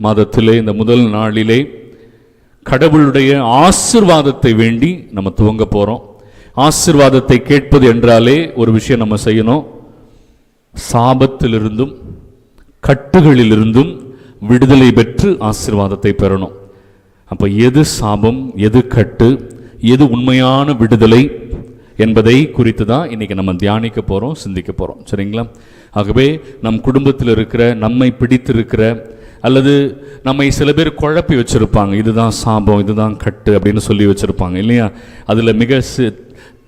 மாதத்திலே இந்த முதல் நாளிலே கடவுளுடைய ஆசீர்வாதத்தை வேண்டி நம்ம துவங்க போகிறோம். ஆசீர்வாதத்தை கேட்பது என்றாலே ஒரு விஷயம் நம்ம செய்யணும். சாபத்திலிருந்தும் கட்டுகளிலிருந்தும் விடுதலை பெற்று ஆசீர்வாதத்தை பெறணும். அப்போ எது சாபம், எது கட்டு, எது உண்மையான விடுதலை என்பதை குறித்து தான் இன்றைக்கி நம்ம தியானிக்க போகிறோம், சிந்திக்க போகிறோம். சரிங்களா? ஆகவே நம் குடும்பத்தில் இருக்கிற, நம்மை பிடித்திருக்கிற, அல்லது நம்மை சில பேர் குழப்பி வச்சுருப்பாங்க, இதுதான் சாபம், இதுதான் கட்டு அப்படின்னு சொல்லி வச்சுருப்பாங்க இல்லையா? அதில் மிக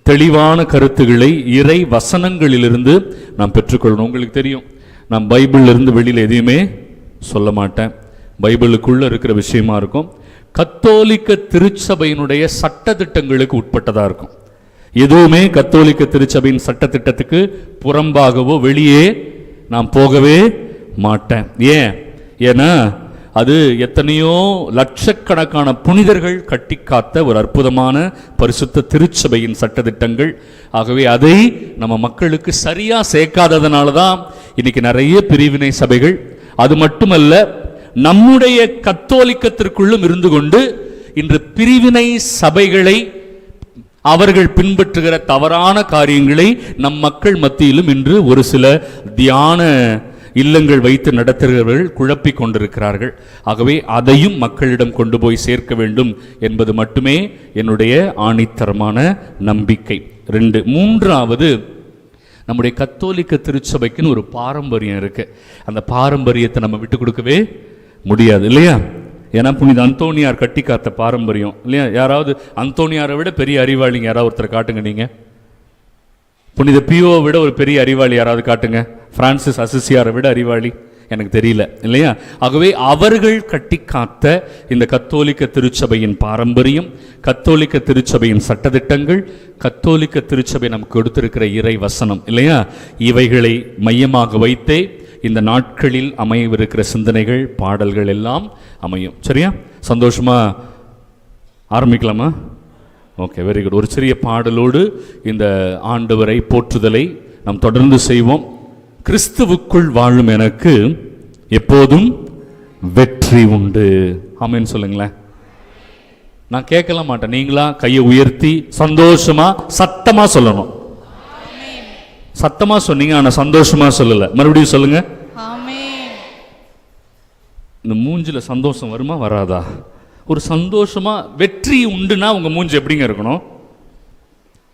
தெளிவான கருத்துக்களை இறை வசனங்களிலிருந்து நாம் பெற்றுக்கொள்ளணும். உங்களுக்கு தெரியும், நான் பைபிளிலிருந்து வெளியில் எதையுமே சொல்ல மாட்டேன். பைபிளுக்குள்ளே இருக்கிற விஷயமா இருக்கும். கத்தோலிக்க திருச்சபையினுடைய சட்டத்திட்டங்களுக்கு உட்பட்டதாக இருக்கும். எதுவுமே கத்தோலிக்க திருச்சபையின் சட்டத்திட்டத்துக்கு புறம்பாகவோ வெளியே நான் போகவே மாட்டேன். ஏன்னா அது எத்தனையோ லட்சக்கணக்கான புனிதர்கள் கட்டி காத்த ஒரு அற்புதமான பரிசுத்த திருச்சபையின் சட்டத்திட்டங்கள். ஆகவே அதை நம்ம மக்களுக்கு சரியாக சேர்க்காததுனால தான் இன்னைக்கு நிறைய பிரிவினை சபைகள். அது மட்டுமல்ல, நம்முடைய கத்தோலிக்கத்திற்குள்ளும் இருந்து கொண்டு இன்று பிரிவினை சபைகளை, அவர்கள் பின்பற்றுகிற தவறான காரியங்களை நம் மக்கள் மத்தியிலும் இன்று ஒரு சில தியான இல்லங்கள் வைத்து நடத்துகிறவர்கள் குழப்பிக் கொண்டிருக்கிறார்கள். ஆகவே அதையும் மக்களிடம் கொண்டு போய் சேர்க்க வேண்டும் என்பது மட்டுமே என்னுடைய ஆணித்தரமான நம்பிக்கை. 2. 3வது, நம்முடைய கத்தோலிக்க திருச்சபைக்குன்னு ஒரு பாரம்பரியம் இருக்கு. அந்த பாரம்பரியத்தை நம்ம விட்டு கொடுக்கவே முடியாது இல்லையா? ஏன்னா புனித அந்தோனியார் கட்டி காத்த பாரம்பரியம் இல்லையா? யாராவது அந்தோனியாரை விட பெரிய அறிவாளிங்க யாராவது ஒருத்தர் காட்டுங்க. நீங்க புனித பியோவை விட ஒரு பெரிய அறிவாளி யாராவது காட்டுங்க. பிரான்சிஸ் அசிசியாரை விட அறிவாளி எனக்கு தெரியல இல்லையா? ஆகவே அவர்கள் கட்டி காத்த இந்த கத்தோலிக்க திருச்சபையின் பாரம்பரியம், கத்தோலிக்க திருச்சபையின் சட்டத்திட்டங்கள், கத்தோலிக்க திருச்சபை நமக்கு கொடுத்திருக்கிற இறை வசனம் இல்லையா? இவைகளை மையமாக வைத்தே இந்த நாட்களில் அமையவிருக்கிற சிந்தனைகள், பாடல்கள் எல்லாம் அமையும். சரியா? சந்தோஷமா ஆரம்பிக்கலாமா? Okay, very good. ஒரு சிறிய பாடலோடு இந்த ஆண்டவரை போற்றுதலை நாம் தொடர்ந்து செய்வோம். கிறிஸ்துவுக்குள் வாழும் எனக்கு எப்போதும் வெற்றி உண்டு. ஆமென் சொல்லுங்களேன். நான் கேட்கல மாட்டேன், நீங்களா கையை உயர்த்தி சந்தோஷமா சத்தமா சொல்லணும். சத்தமா சொன்னீங்க, ஆனா சந்தோஷமா சொல்லல. மறுபடியும் சொல்லுங்க. இந்த மூஞ்சில சந்தோஷம் வருமா வராதா? ஒரு சந்தோஷமா வெற்றி உண்டுனா உங்க மூஞ்சி எப்படிங்க இருக்கணும்?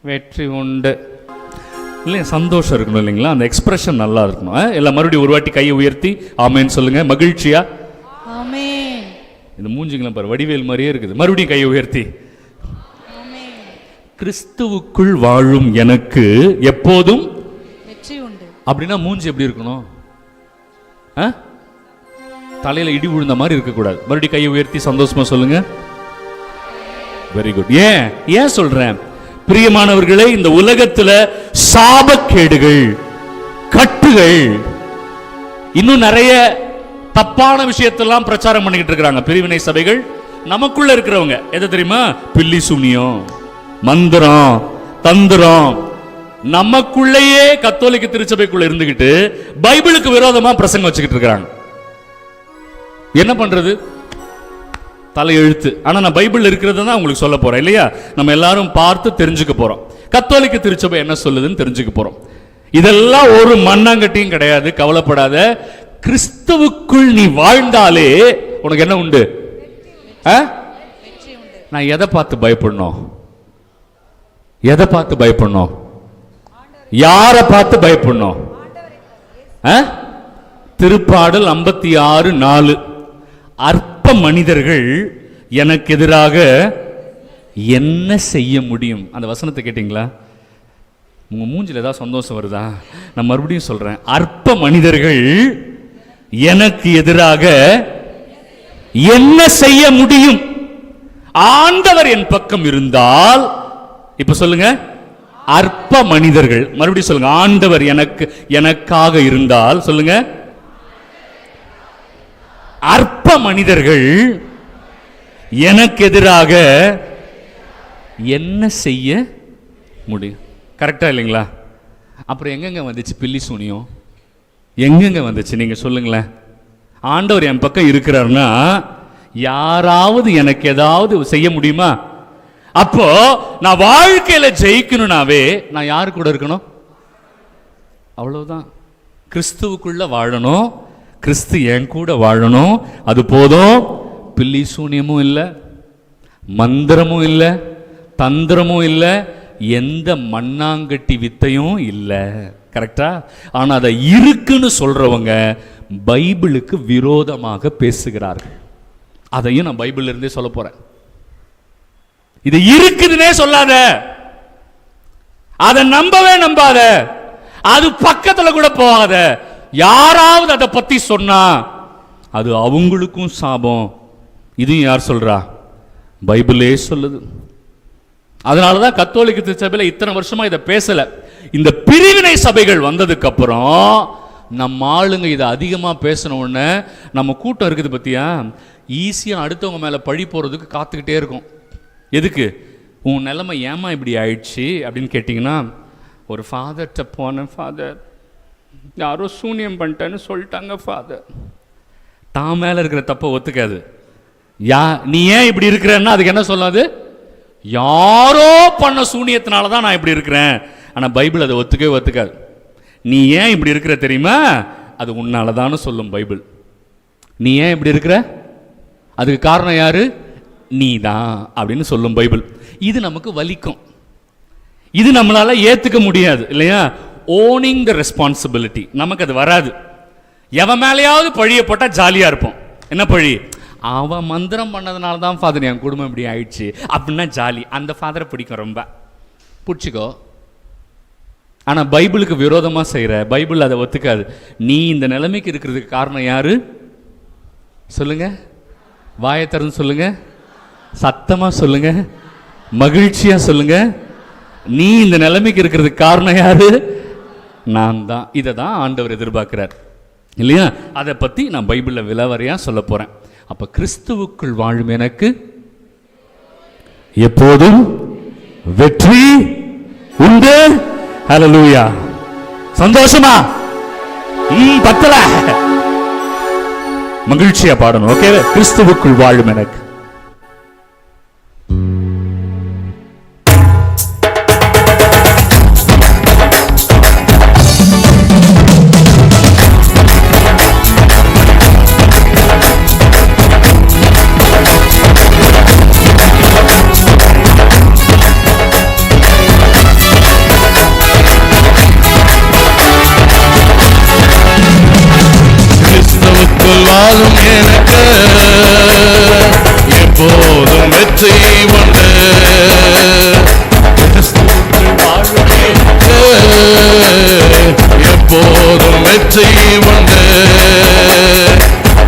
வெற்றி உண்டு இல்லையா? சந்தோஷம் இருக்கணும் இல்லைங்களா? அந்த எக்ஸ்பிரஷன் நல்லா இருக்கணும். எல்லாம் மறுபடியும் ஒரு வாட்டி கையை உயர்த்தி ஆமேன்னு சொல்லுங்க. மகிழ்ச்சியா ஆமென். இந்த மூஞ்சிங்களாம் பாரு, வடிவேல் மாதிரியே இருக்குது. மறுபடியும் கையை உயர்த்தி ஆமென். கிறிஸ்துவுக்குள் வாழும் எனக்கு எப்போதும் வெற்றி உண்டு. அப்படின்னா மூஞ்சி எப்படி இருக்கணும்? தலையில இடி விழுந்த மாதிரி இருக்கக்கூடாது. மறுபடியும் கையை உயர்த்தி சந்தோஷமா சொல்லுங்க. Very good. ஏன் சொல்றேன்? பிரியமானவர்களே, இந்த உலகத்துல சாபக்கேடுகள், கட்டுகள், இன்னும் நிறைய தப்பான விஷயத்தெல்லாம் பிரச்சாரம் பண்ணிக்கிட்டு இருக்கிறாங்க பிரிவினை சபைகள். நமக்குள்ள இருக்கிறவங்க எதை தெரியுமா? பில்லி சூனியம், மந்திரம், தந்திரம். நமக்குள்ளேயே கத்தோலிக்க திருச்சபைக்குள்ள இருந்துகிட்டு பைபிளுக்கு விரோதமா பிரசங்கம் வச்சுக்கிட்டு இருக்கிறாங்க. என்ன பண்றது? தலையெழுத்து. ஆனா நான் பைபிள் இருக்கிறது தான் உங்களுக்கு சொல்ல போறேன் இல்லையா? நம்ம எல்லாரும் பார்த்து தெரிஞ்சுக்க போறோம். கத்தோலிக்க திருச்சபை என்ன சொல்லுதுன்னு தெரிஞ்சுக்க போறோம். இதெல்லாம் ஒரு மண்ணாங்கட்டியும் கிடையாது, கவலைப்படாத. கிறிஸ்துவுக்குள் நீ வாழ்ந்தாலே உனக்கு என்ன உண்டு? நான் எதை பார்த்து பயப்படணும்? எதை பார்த்து பயப்படணும்? யாரை பார்த்து பயப்படணும்? திருப்பாடல் 56:4. அற்ப மனிதர்கள் எனக்கு எதிராக என்ன செய்ய முடியும்? அந்த வசனத்தை கேட்டீங்களா? உங்க மூஞ்சில ஏதாவது சந்தோஷம் வருதா? நான் மறுபடியும் சொல்றேன். அற்ப மனிதர்கள் எனக்கு எதிராக என்ன செய்ய முடியும்? ஆண்டவர் என் பக்கம் இருந்தால். இப்ப சொல்லுங்க. அற்ப மனிதர்கள், மறுபடியும் சொல்லுங்க. ஆண்டவர் எனக்காக இருந்தால். சொல்லுங்க. அற்ப மனிதர்கள் எனக்கு எதிராக என்ன செய்ய முடியும்? கரெக்டா இல்லைங்களா? அப்புறம் எங்கெங்க வந்துச்சு பில்லி சூனியம்? எங்கெங்க வந்துச்சு நீங்க சொல்லுங்களேன். ஆண்டவர் என் பக்கம் இருக்கிறார்னா யாராவது எனக்கு ஏதாவது செய்ய முடியுமா? அப்போ நான் வாழ்க்கையில ஜெயிக்கணும்னாவே நான் யாரு கூட இருக்கணும்? அவ்வளவுதான். கிறிஸ்துவுக்குள்ள வாழணும், கிறிஸ்து என் கூட வாழணும், அது போதும். பில்லி சூனியமும் இல்லை, மந்திரமும் இல்லை, தந்திரமும் இல்லை, எந்த மண்ணாங்கட்டி வித்தையும் இல்லை. கரெக்டா? ஆனா அதை இருக்குன்னு சொல்றவங்க பைபிளுக்கு விரோதமாக பேசுகிறார்கள். அதையும் நான் பைபிள்ல இருந்தே சொல்ல போறேன். இது இருக்குதுன்னே சொல்லாத, அதை நம்பவே நம்பாத, அது பக்கத்துல கூட போகாத. யாராவது அதை பத்தி சொன்னா அது அவங்களுக்கும் சாபம். இதையும் யார் சொல்றா? பைபிளே சொல்லுது. அதனாலதான் கத்தோலிக்க திருச்சபையில இத்தனை வருஷமா இதை பேசல. இந்த பிரிவினை சபைகள் வந்ததுக்கு அப்புறம் நம்ம ஆளுங்க இதை அதிகமா பேசின உடனே நம்ம கூட்டம் இருக்குது பத்தியா, ஈஸியா அடுத்தவங்க மேல பழி போறதுக்கு காத்துக்கிட்டே இருக்கும். எதுக்கு? உன் நிலைமை ஏமா இப்படி ஆயிடுச்சு அப்படின்னு கேட்டிங்கன்னா, ஒரு ஃபாதர்கிட்ட போனேன், ஃபாதர் யாரோ சூனியம் பண்ணிட்டேன்னு சொல்லிட்டாங்க ஃபாதர். தான் மேலே இருக்கிற தப்பை ஒத்துக்காது. நீ ஏன் இப்படி இருக்கிறன்னா அதுக்கு என்ன சொல்லாது? யாரோ பண்ண சூனியத்தினால தான் நான் இப்படி இருக்கிறேன். ஆனால் பைபிள் அதை ஒத்துக்கவே ஒத்துக்காது. நீ ஏன் இப்படி இருக்கிற தெரியுமா? அது உன்னால தான் சொல்லும் பைபிள். நீ ஏன் இப்படி இருக்கிற, அதுக்கு காரணம் யாரு? நீ தான் அப்படின்னு சொல்லும் பைபிள். இது நமக்கு வலிக்கும், இது நம்மளால ஏத்துக்க முடியாது இல்லையா? ஓனிங் த ரெஸ்பான்சிபிலிட்டி நமக்கு அது வராது. எவன் மேலேயாவது பழிய போட்டா ஜாலியா இருப்போம். என்ன பழி? அவன் மந்திரம் பண்ணதுனால தான் ஃபாதர் என் குடும்பம் இப்படி ஆயிடுச்சு அப்படின்னா ஜாலி. அந்த ஃபாதரை பிடிக்கும், ரொம்ப பிடிச்சிக்கோ. ஆனா பைபிளுக்கு விரோதமா செய்யற, பைபிள் அதை ஒத்துக்காது. நீ இந்த நிலைமைக்கு இருக்கிறதுக்கு காரணம் யாரு சொல்லுங்க? வாயை திறந்து சொல்லுங்க, சத்தமா சொல்லுங்க, மகிழ்ச்சியா சொல்லுங்க. நீ இந்த நிலைமைக்கு இருக்கிறதுக்கு காரணம் யாரு? நான் தான். இதை தான் ஆண்டவர் எதிர்பார்க்கிறார் இல்லையா? அதை பத்தி நான் பைபிள்ல விலாவரியா சொல்ல போறேன். அப்ப கிறிஸ்துவுக்குள் வாழும் எனக்கு எப்போதும் வெற்றி உண்டு. ஹல்லேலூயா. சந்தோஷமா? பத்தல, மகிழ்ச்சியா பாடணும். ஓகே? கிறிஸ்துவுக்குள் வாழும் எனக்கு. வாழும் எனக்கு எப்போதும் வெற்றி உண்டு. எப்போதும் வெற்றி உண்டு,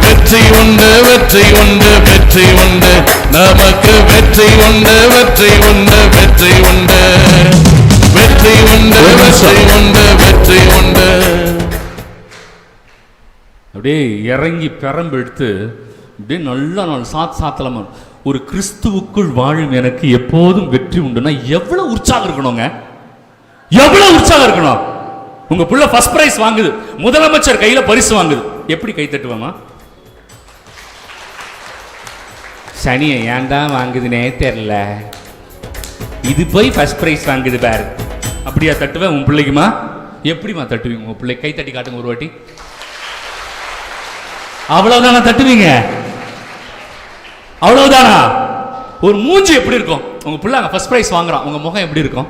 வெற்றி உண்டு, வெற்றி உண்டு, வெற்றி உண்டு, நமக்கு வெற்றி உண்டு, வெற்றி உண்டு, வெற்றி உண்டு, வெற்றி உண்டு, வெற்றி உண்டு, வெற்றி உண்டு. அப்படியே இறங்கி பெரம்பு எடுத்து அப்படியே நல்லா சாத்தலமா ஒரு கிறிஸ்துவுக்குள் வாழும் எனக்கு எப்போதும் வெற்றி உண்டுன்னா எவ்வளவு உற்சாகம் இருக்கணுங்க, எவ்வளவு உற்சாகம் இருக்கணும். உங்க புள்ள ஃபர்ஸ்ட் பிரைஸ் வாங்குது, முதலமைச்சர் கையில பரிசு வாங்குது, எப்படி கை தட்டுவாமா? சனியை ஏன்டா வாங்குதுன்னே தெரியல, இது போய் ஃபர்ஸ்ட் பிரைஸ் வாங்குது பாரு, அப்படியா தட்டுவேன்? உன் பிள்ளைக்குமா? எப்படிமா தட்டுவீங்க? உங்க பிள்ளை கை தட்டி காட்டுங்க ஒரு வாட்டி. அவ்வளவுதானா தட்டுவீங்க? அவ்வளவுதானா? ஒரு மூஞ்சி எப்படி இருக்கும்? உங்க பிள்ளை ஃபர்ஸ்ட் பிரைஸ் வாங்குறான், உங்க முகம் எப்படி இருக்கும்?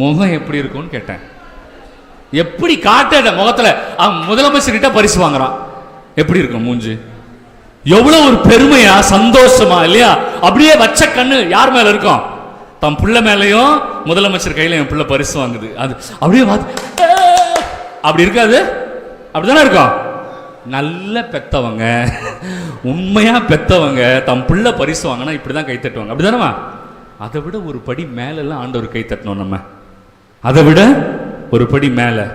முகம் எப்படி இருக்கும்னு கேட்டேன். எப்படி காட்ட முகத்துல அவன் முதலமைச்சர் கிட்ட பரிசு வாங்குறான், எப்படி இருக்கும் மூஞ்சி? எவ்வளவு ஒரு பெருமையா, சந்தோஷமா இல்லையா? அப்படியே வச்ச கண்ணு யார் மேல இருக்கும்? தன் பிள்ளை மேலையும் முதலமைச்சர் கையில என் பிள்ளை பரிசு வாங்குது, அது அப்படியே அப்படி இருக்காது? அப்படிதானே இருக்கும். நல்ல பெத்தவங்க, உண்மையா பெத்தவங்க தம் பிள்ளை பரிசு வாங்கினா இப்படிதான் கை தட்டுவாங்க, அப்படிதானே? அதை விட ஒரு படி மேல எல்லாம் ஆண்டவர் கை தட்டணும். நம்ம அதை விட ஒரு படி மேல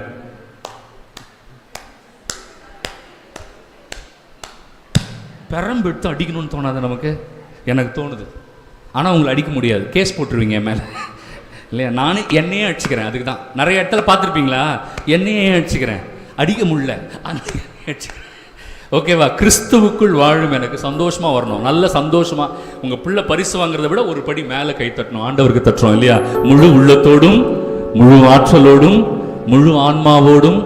பெரம்பு எடுத்து அடிக்கணும்னு தோணாது நமக்கு? எனக்கு தோணுது. ஆனா உங்களை அடிக்க முடியாது, கேஸ் போட்டுருவீங்க என் மேல இல்லையா? நானே என்னையே அடிச்சுக்கிறேன். அதுக்கு தான் நிறைய இடத்துல பார்த்துருப்பீங்களா, என்னையே அடிச்சுக்கிறேன். அடிக்க முடியல. ஓகேவா? கிறிஸ்துவுக்குள் வாழும் எனக்கு சந்தோஷமா வரணும், நல்ல சந்தோஷமா. உங்க பிள்ளை பரிசு வாங்குறதை விட ஒரு படி மேலே கை தட்டணும், ஆண்டவருக்கு தட்டுறோம் இல்லையா? முழு உள்ளத்தோடும் முழு ஆற்றலோடும் முழு ஆன்மாவோடும்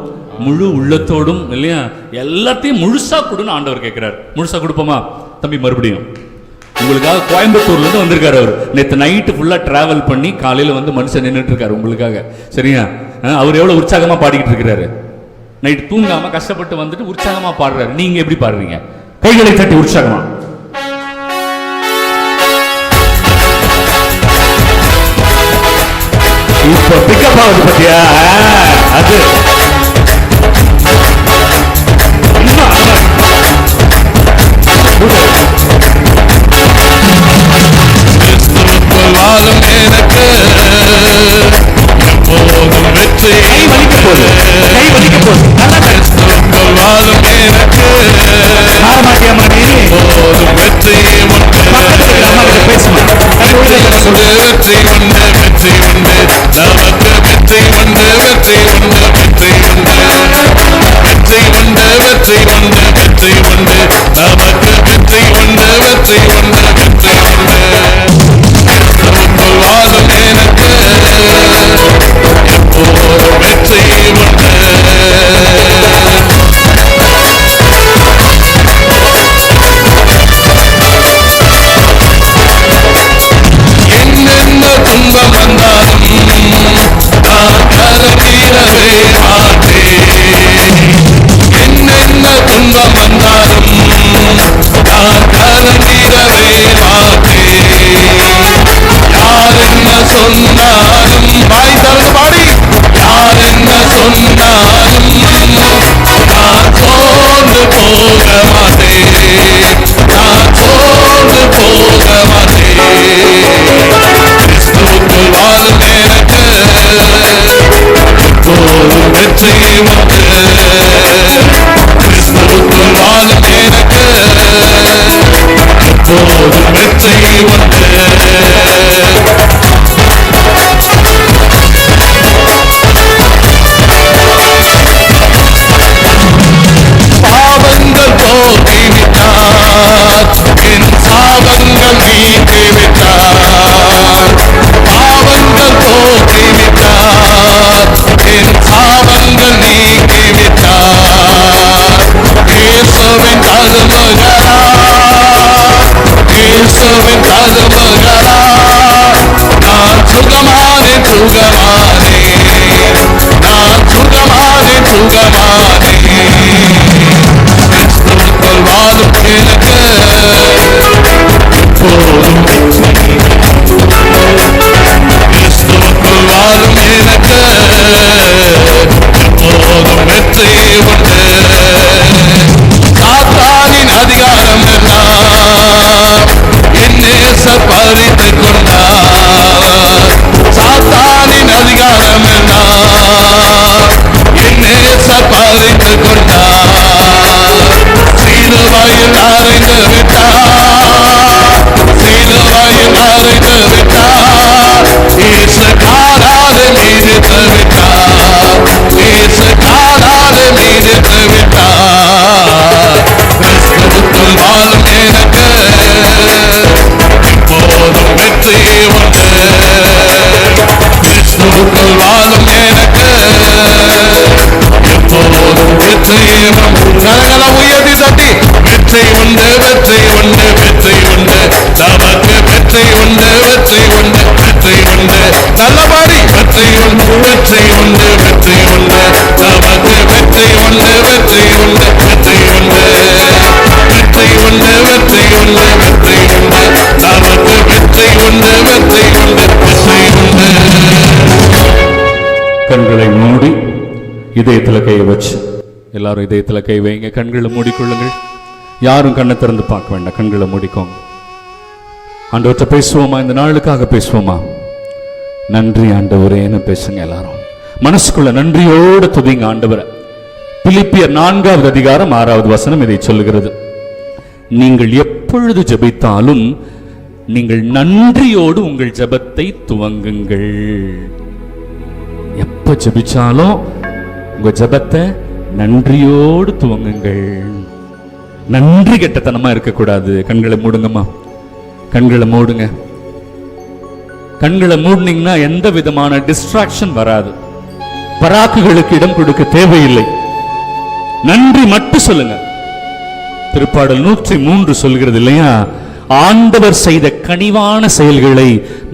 முழு உள்ளத்தோடும் இல்லையா, எல்லாத்தையும் முழுசா கொடுன்னு ஆண்டவர் கேட்கிறார். முழுசா கொடுப்போமா தம்பி? மறுபடியும் உங்களுக்காக கோயம்புத்தூர்ல இருந்து வந்திருக்காரு அவர். நேற்று நைட்டு ஃபுல்லா டிராவல் பண்ணி காலையில வந்து மனுஷன் நின்றுட்டு இருக்காரு உங்களுக்காக. சரியா? அவர் எவ்வளவு உற்சாகமா பாடிக்கிட்டு இருக்கிறாரு. நைட்டு தூங்காம கஷ்டப்பட்டு வந்துட்டு உற்சாகமா பாடுறாரு. நீங்க எப்படி பாடுறீங்க? கைகளை தட்டி உற்சாகமா. இப்ப பிக்கப் ஆகுது பத்தியா? அது வாழும் எனக்கு எப்போதும் வெற்றி. கை வலிக்க போகுது, கை வலிக்க போகுது. வாழும் எனக்கு எப்போதும் வெற்றி உண்டு. பேசுமா? வெற்றி உண்டு, வெற்றி உண்டு, நமக்கு வெற்றி உண்டு, வெற்றி உண்டு, வெற்றி உண்டு, வெற்றி உண்டு, வெற்றி உண்டு, வெற்றி உண்டு, நமக்கு வெற்றி உண்டு, வெற்றி உண்டு, வெற்றி உண்டு. வாழும் எனக்கு எப்போதும் வெற்றி உண்டு. என்னென்ன துன்பம் வந்தாலும் நான் கலங்கிடவே மாட்டேன். என்னென்ன துன்பம் வந்தாலும் நான் கலங்கிடவே மாட்டேன். யார் என்ன சொன்னாலும் வாய் திறந்து பாடி, யார் என்ன சொன்னாலும் நான் சோர்ந்து போக மாட்டேன், நான் சோர்ந்து போக மாட்டேன். கிறிஸ்துவுக்குள் வாழும் எனக்கு எப்போதும் வெற்றி உண்டு. கிறிஸ்துவுக்குள் வாழும் எனக்கு எப்போதும் வெற்றி உண்டு. பாவங்கள் போக்கிவிட்டார், என் சாபங்கள் நீக்கிவிட்டார். பாவங்கள் போக்கிவிட்டார், என் சாபங்கள் நீக்கிவிட்டார். இயேசுவின் அருமகனா, இயேசுவின் அருமகனா, நான் சுகமானேன், சுகமானேன், நான் சுகமானேன், சுகமானேன். கிறிஸ்துவுக்குள் வாழும் எனக்கு எப்போதும் வெற்றி. கிறிஸ்துவுக்குள் வாழும் எனக்கு எப்போதும் வெற்றி உண்டு. சாத்தானின் அதிகாரம் எல்லாம் என் நேசர் பறித்துக் கொண்டார். சாத்தானின் அதிகாரம் எல்லாம் என் நேசர் பறித்துக் கொண்டார். சிலுவையில் அறைந்து விட்டார், சிலுவையில் அறைந்து விட்டார். இயேசு காலாலே மீதித்து விட்டார், இயேசு காலாலே மீதித்து விட்டார். கிறிஸ்துவுக்குள் வாழும் எனக்கு எப்போதும் வெற்றி உண்டு. கிறிஸ்துவுக்குள் வாழும் எனக்கு எப்போதும் வெற்றி உண்டு. கரங்களை உயர்த்தி தட்டி வெற்றி உண்டு, வெற்றி உண்டு, வெற்றி உண்டு, நமக்கு வெற்றி உண்டு, வெற்றி உண்டு, வெற்றி உண்டு. நல்லபடி வெற்றி உண்டு, வெற்றி உண்டு, வெற்றி உண்டு, நமக்கு வெற்றி உண்டு, வெற்றி உண்டு, வெற்றி உண்டு, வெற்றி உண்டு, வெற்றி உண்டு, வெற்றி உண்டு, நமக்கு வெற்றி உண்டு, வெற்றி உண்டு, வெற்றி உண்டு. கண்களை மூடி இதயத்துல கை வச்சு, எல்லாரும் இதயத்துல கை வைங்க. கண்களை மூடிக்கொள்ளுங்கள். யாரும் கண்ணை திறந்து பார்க்க வேண்டாம், கண்களை மூடிக்கோங்க. ஆண்டவர்கிட்ட பேசுவோமா? இந்த நாளுக்காக பேசுவோமா? நன்றி ஆண்டவரேன்னு பேசுங்க. எல்லாரும் மனசுக்குள்ள நன்றியோடு துதிங்க ஆண்டவரை. பிலிப்பியர் 4வது அதிகாரம் 6வது வசனம் இதை சொல்லுகிறது. நீங்கள் எப்பொழுது ஜெபித்தாலும் நீங்கள் நன்றியோடு உங்கள் ஜெபத்தை துவங்குங்கள். எப்ப ஜெபிச்சாலும் உங்க ஜெபத்தை நன்றியோடு துவங்குங்கள். நன்றி கெட்டத்தனமா இருக்கக்கூடாது. கண்களை மூடுங்கம்மா, கண்களை மூடுங்க. கண்களை மூடுனீங்கன்னா எந்த விதமான டிஸ்ட்ராக்ஷன் வராது. பராக்குகளுக்கு இடம் கொடுக்க தேவையில்லை. நன்றி மட்டும் சொல்லுங்க. திருப்பாடல் 103 சொல்கிறது இல்லையா, ஆண்டவர் செய்த கனிவான செயல்களை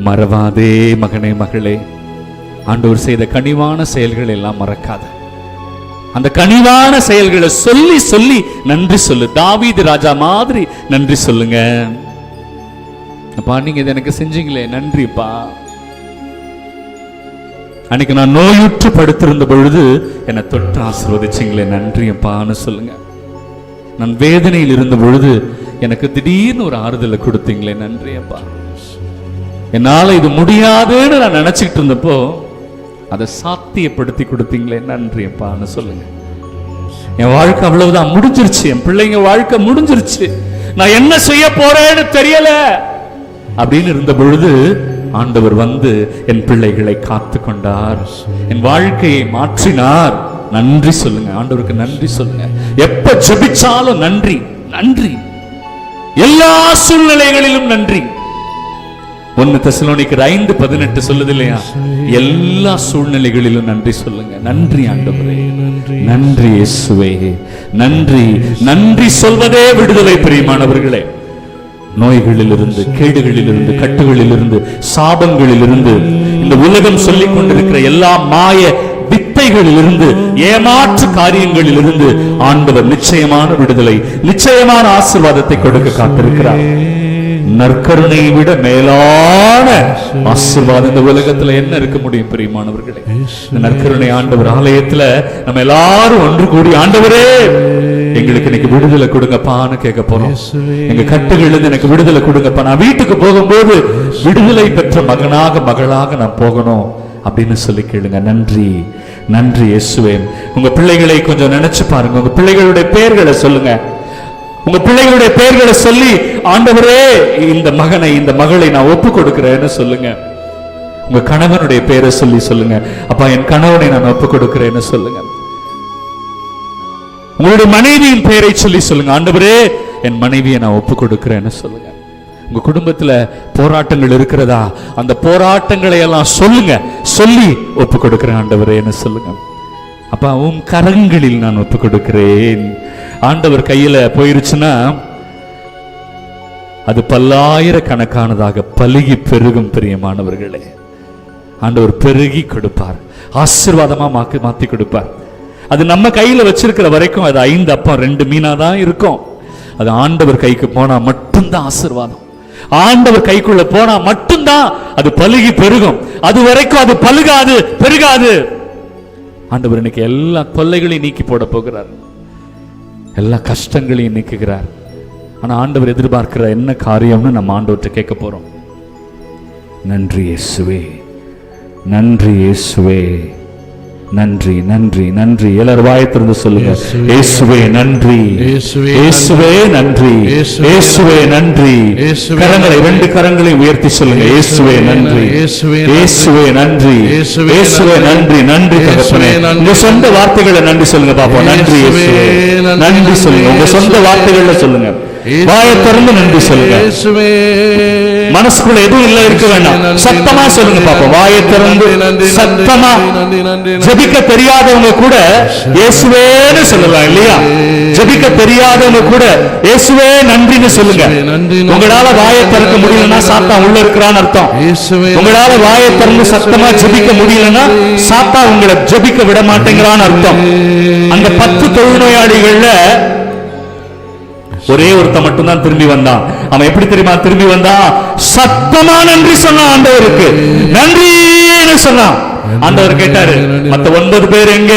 மறவாதே மகனே மகளே. ஆண்டவர் செய்த கனிவான செயல்கள் எல்லாம் மறக்காத. அந்த கனிவான செயல்களை சொல்லி சொல்லி நன்றி சொல்லு. தாவீது ராஜா மாதிரி நன்றி சொல்லுங்க. அப்பா, நீங்க இதை எனக்கு செஞ்சீங்களே, நன்றிப்பா. அன்னைக்கு நான் நோயுற்று படுத்திருந்த பொழுது என்னை தொட்டு ஆசீர்வதிச்சீங்களே, நன்றியப்பான்னு சொல்லுங்க. நான் வேதனையில் இருந்த பொழுது எனக்கு திடீர்னு ஒரு ஆறுதலை கொடுத்தீங்களே, நன்றியப்பா. என்னால இது முடியாதுன்னு நான் நினைச்சுக்கிட்டு இருந்தப்போ அதை சாத்தியப்படுத்தி கொடுத்தீங்களே, நன்றியப்பான்னு சொல்லுங்க. என் வாழ்க்கை அவ்வளவுதான், முடிஞ்சிருச்சு. என் பிள்ளைங்க வாழ்க்கை முடிஞ்சிருச்சு. நான் என்ன செய்ய போறேன்னு தெரியல அப்படின்னு இருந்த பொழுது ஆண்டவர் வந்து என் பிள்ளைகளை காத்து கொண்டார், என் வாழ்க்கையை மாற்றினார். நன்றி சொல்லுங்க, ஆண்டவருக்கு நன்றி சொல்லுங்க. எப்ப ஜெபிச்சாலும் நன்றி, நன்றி. எல்லா சூழ்நிலைகளிலும் நன்றி. 1 தெசலோனிக்கர் 5:18 சொல்லுது இல்லையா, எல்லா சூழ்நிலைகளிலும் நன்றி சொல்லுங்க. நன்றி ஆண்டவரே, நன்றி இயேசுவே, நன்றி. நன்றி சொல்வதே விடுதலை. பிரியமானவர்களே, நோய்களிலிருந்து, கேடுகளிலிருந்து, கட்டுகளிலிருந்து, சாபங்களிலிருந்து, இந்த உலகம் சொல்லிக் கொண்டிருக்கிற எல்லா மாய வித்தைகளிலிருந்து, ஏமாற்று காரியங்களிலிருந்து ஆண்டவர் நிச்சயமான விடுதலை, நிச்சயமான ஆசீர்வாதத்தை கொடுக்க காத்திருக்கிறார். நற்கருணையை விட மேலான ஆசீர்வாதம் இந்த உலகத்துல என்ன இருக்க முடியும் பிரியமானவர்களே? இந்த நற்கருணை ஆண்டவர் ஆலயத்துல நம்ம எல்லாரும் ஒன்று கூடி, ஆண்டவரே எங்களுக்கு இன்னைக்கு விடுதலை கொடுங்கப்பான்னு கேட்க போறோம். எங்க கட்டுகளிலிருந்து எனக்கு விடுதலை கொடுங்கப்பா. நான் வீட்டுக்கு போகும்போது விடுதலை பெற்ற மகனாக மகளாக நான் போகணும் அப்படின்னு சொல்லி கேளுங்க. நன்றி, நன்றி இயேசுவே. உங்க பிள்ளைகளை கொஞ்சம் நினைச்சு பாருங்க. உங்க பிள்ளைகளுடைய பெயர்களை சொல்லுங்க. உங்க பிள்ளைகளுடைய பெயர்களை சொல்லி, ஆண்டவரே இந்த மகனை, இந்த மகளை நான் ஒப்பு கொடுக்கிறேன்னு சொல்லுங்க. உங்க கணவனுடைய பெயரை சொல்லி சொல்லுங்க, அப்பா என் கணவனை நான் ஒப்பு கொடுக்கிறேன்னு சொல்லுங்க. உங்களுடைய மனைவியின் பெயரை சொல்லி சொல்லுங்க, ஆண்டவரே என் மனைவியை நான் ஒப்பு கொடுக்கிறேன்னு சொல்லுங்க. உங்க குடும்பத்துல போராட்டங்கள் இருக்கிறதா, அந்த போராட்டங்களை எல்லாம் சொல்லுங்க. சொல்லி ஒப்பு கொடுக்கிறேன் ஆண்டவரேன்னு சொல்லுங்க. அப்பா உம் கரங்களில் நான் ஒப்பு கொடுக்கிறேன். ஆண்டவர் கையில போயிருச்சுன்னா அது பல்லாயிரக்கணக்கானதாக பலுகி பெருகும். பிரியமானவர்களே, ஆண்டவர் பெருகி கொடுப்பார், ஆசீர்வாதமா மாத்தி கொடுப்பார். அது நம்ம கையில வச்சிருக்கிற வரைக்கும் அது 5 அப்பம் 2 மீனா தான் இருக்கும். அது ஆண்டவர் கைக்கு போனா மட்டும்தான் ஆசீர்வாதம். ஆண்டவர் கைக்குள்ள போனா மட்டும்தான் அது பலுகி பெருகும். அது வரைக்கும் அது பலுகாது, பெருகாது. ஆண்டவர் இன்னைக்கு எல்லா தொல்லைகளையும் நீக்கி போட போகிறார், எல்லா கஷ்டங்களையும் நீக்குகிறார். ஆனா ஆண்டவர் எதிர்பார்க்கிற என்ன காரியம்னு நம்ம ஆண்டவர்கிட்ட கேட்க போறோம். நன்றி இயேசுவே, நன்றி இயேசுவே, நன்றி, நன்றி, நன்றி. எல்லாரும் வாயை திறந்து சொல்லுங்க, இயேசுவே நன்றி, இயேசுவே நன்றி, இயேசுவே நன்றி. கரங்களை 2 கரங்களையும் உயர்த்தி சொல்லுங்க, இயேசுவே நன்றி, இயேசுவே நன்றி, இயேசுவே நன்றி. நன்றி தகப்பனே. உங்க சொந்த வார்த்தைகளை நன்றி சொல்லுங்க பாப்போம். நன்றி இயேசுவே, நன்றி சொல்லுங்க. உங்க சொந்த வார்த்தைகள்ல சொல்லுங்க, வாயை திறந்து நன்றி சொல்லுங்க. மனசுக்குள்ள எதுவும் இல்ல இருக்க வேண்டாம், சத்தமா சொல்லுங்க பாப்போம். வாயை திறந்து சத்தமா. ஜெபிக்க தெரியாதவங்க கூட இயேசுவேன்னு சொல்லலாம் இல்லையா? ஜெபிக்க தெரியாதவங்க கூட இயேசுவே நன்றின்னு சொல்லுங்க. உங்களால வாயை திறக்க முடியலன்னா சாத்தான் உள்ள இருக்கிறான்னு அர்த்தம். உங்களால வாயை திறந்து சத்தமா ஜெபிக்க முடியலன்னா சாத்தான் உங்களை ஜெபிக்க விட மாட்டேங்கிறான்னு அர்த்தம். அந்த 10 தொழுநோயாளிகள்ல ஒரே ஒருத்த மட்டும் தான் திரும்பி வந்தான். அவன் எப்படி தெரியுமா திரும்பி வந்தான்? சத்தமா நன்றி சொன்னான் ஆண்டவருக்கு, நன்றின்னு சொன்னான். ஆண்டவர் கேட்டாரு, மத்த 9 பேர் எங்க?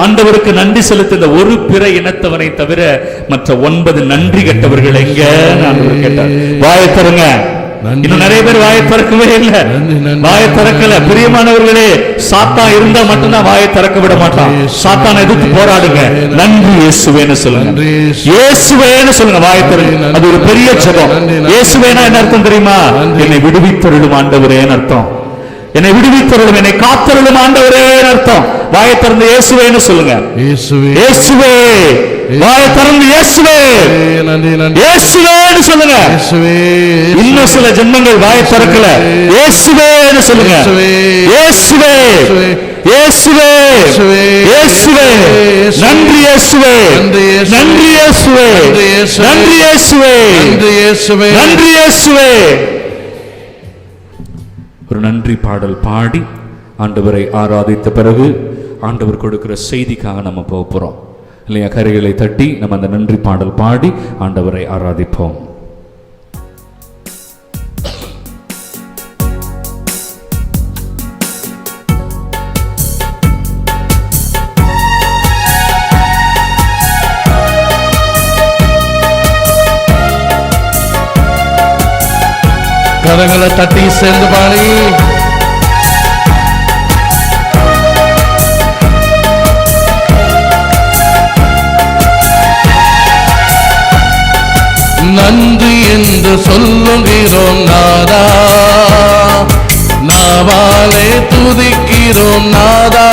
ஆண்டவருக்கு நன்றி செலுத்த ஒரு பிற இனத்தவனை தவிர மற்ற 9 நன்றி கெட்டவர்கள் எங்க? ஆண்டவர் கேட்டார். வாயை திறங்க. இன்னும் நிறைய பேர் வாயை திறக்கவே இல்லை, வாயை திறக்கல. பிரியமானவர்களே, சாத்தான் இருந்தா மட்டும்தான் வாயை திறக்க விட மாட்டான். சாத்தான் எதிர்த்து போராடுங்க. நன்றி இயேசுவேன்னு சொல்லுங்க, இயேசுவேன்னு சொல்லுங்க. வாயை திறங்க. அது ஒரு பெரிய ஜெபம். இயேசுவேனா என்ன அர்த்தம் தெரியுமா? என்னை விடுவித்தருளும் ஆண்டவரேன்னு அர்த்தம். என்னை விடுவித்தருளும், என்னை காத்தருளும் ஆண்டவரே அர்த்தம். வாயை திறந்து இயேசுவேன்னு சொல்லுங்க. இயேசுவே, இயேசுவே. வாயை திறந்து இயேசுவே, நன்றி நன்றி, இயேசுவேன்னு சொல்லுங்க. இயேசுவே. இன்னும் சில ஜென்மங்கள் வாயை திறக்கல, இயேசுவேன்னு சொல்லுங்க. இயேசுவே, இயேசுவே, இயேசுவே. நன்றி இயேசுவே, நன்றி இயேசுவே, நன்றி இயேசுவே, நன்றி இயேசுவே. ஒரு நன்றி பாடல் பாடி ஆண்டவரை ஆராதித்த பிறகு ஆண்டவர் கொடுக்கிற செய்திக்காக நம்ம போக போறோம் இல்லையா? கரைகளை தட்டி நம்ம அந்த நன்றி பாடல் பாடி ஆண்டவரை ஆராதிப்போம். கரங்களை தட்டி சேர்ந்து பாடி நன்றி என்று சொல்லுகிறோம் நாதா, நாவாலே துதிக்கிறோம் நாதா,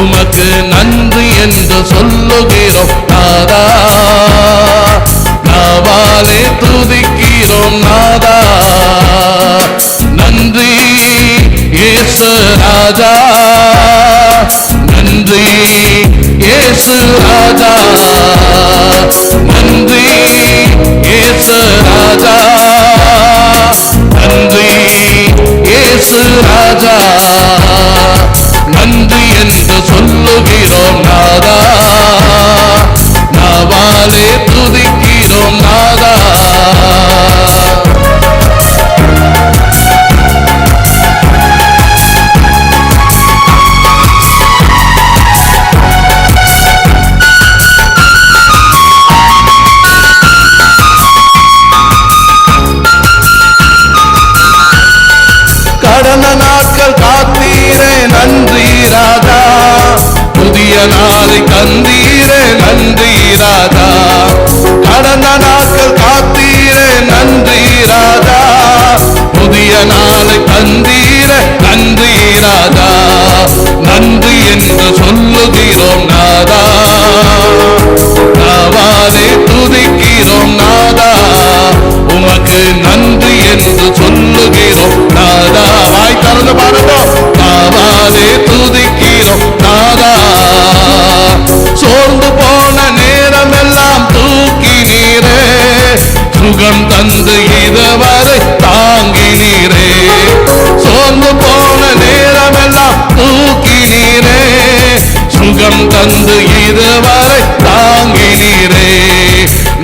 உமக்கு நன்றி என்று சொல்லுகிறோம் நாதா, நாவாலே துதிக்கிறோம் நாதா. நன்றி இயேசு ராஜா, நன்றி இயேசு ராஜா, நன்றி இயேசு ராஜா, நன்றி இயேசு ராஜா. நன்றி என்று சொல்லுகிறோம் நாதா, நாவாலே துதிக்கிறோம் நாதா. கடந்த நாட்கள் காத்தீரே நன்றி ராஜா, புதிய நாளை தந்தீரே நன்றி ராஜா. கடந்த நாட்கள் காத்தீரே நன்றி ராஜா, புதிய நாளை தந்தீரே நன்றி ராஜா. நன்றி என்று சொல்லுகிறோம் நாதா, நாவாலே துதிக்கிறோம் நாதா, உமக்கு நன்றி என்று சொல்லுகிறோம் நாதா. வாய் திறந்து பாருங்க. நாவாலே துதிக்கிறோம் நாதா. சோர்ந்து போன நேரம் எல்லாம் தூக்கி நீரே, சுகம் தந்து இதுவரை தாங்கி நீரே. சோர்ந்து போன நேரம் எல்லாம் தூக்கி நீரே, சுகம் தந்து இதுவரை தாங்கி நீரே.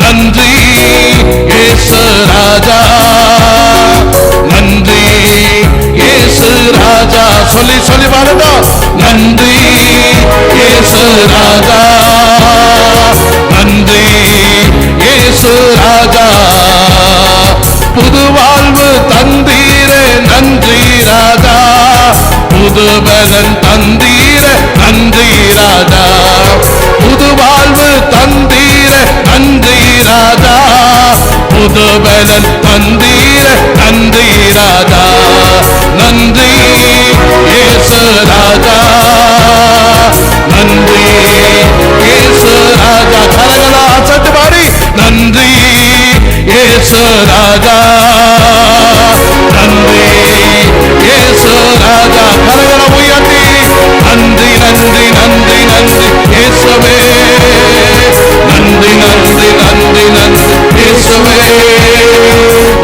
நன்றி இயேசு ராஜா, நன்றி இயேசு ராஜா. சொல்லி சொல்லி பாருங்க. நன்றி இயேசு ராஜா, நன்றி இயேசு ராஜா. புது வாழ்வு தந்தீரே நன்றி ராஜா, புது பலன் தந்தீரே நன்றி ராஜா. புது வாழ்வு தந்தீரே நன்றி ராஜா, புது பலன் தந்தீரே நன்றி ராஜா. நன்றி இயேசு ராஜா, நன்றி இயேசு ராஜா. கரங்களா சட்டு பாடி. நன்றி இயேசு ராஜா, நன்றி இயேசு ராஜா. கரங்கள உயர்த்தி நன்றி நன்றி நன்றி நன்றி இயேசுவே, நன்றி நன்றி நன்றி நன்றி இயேசுவே,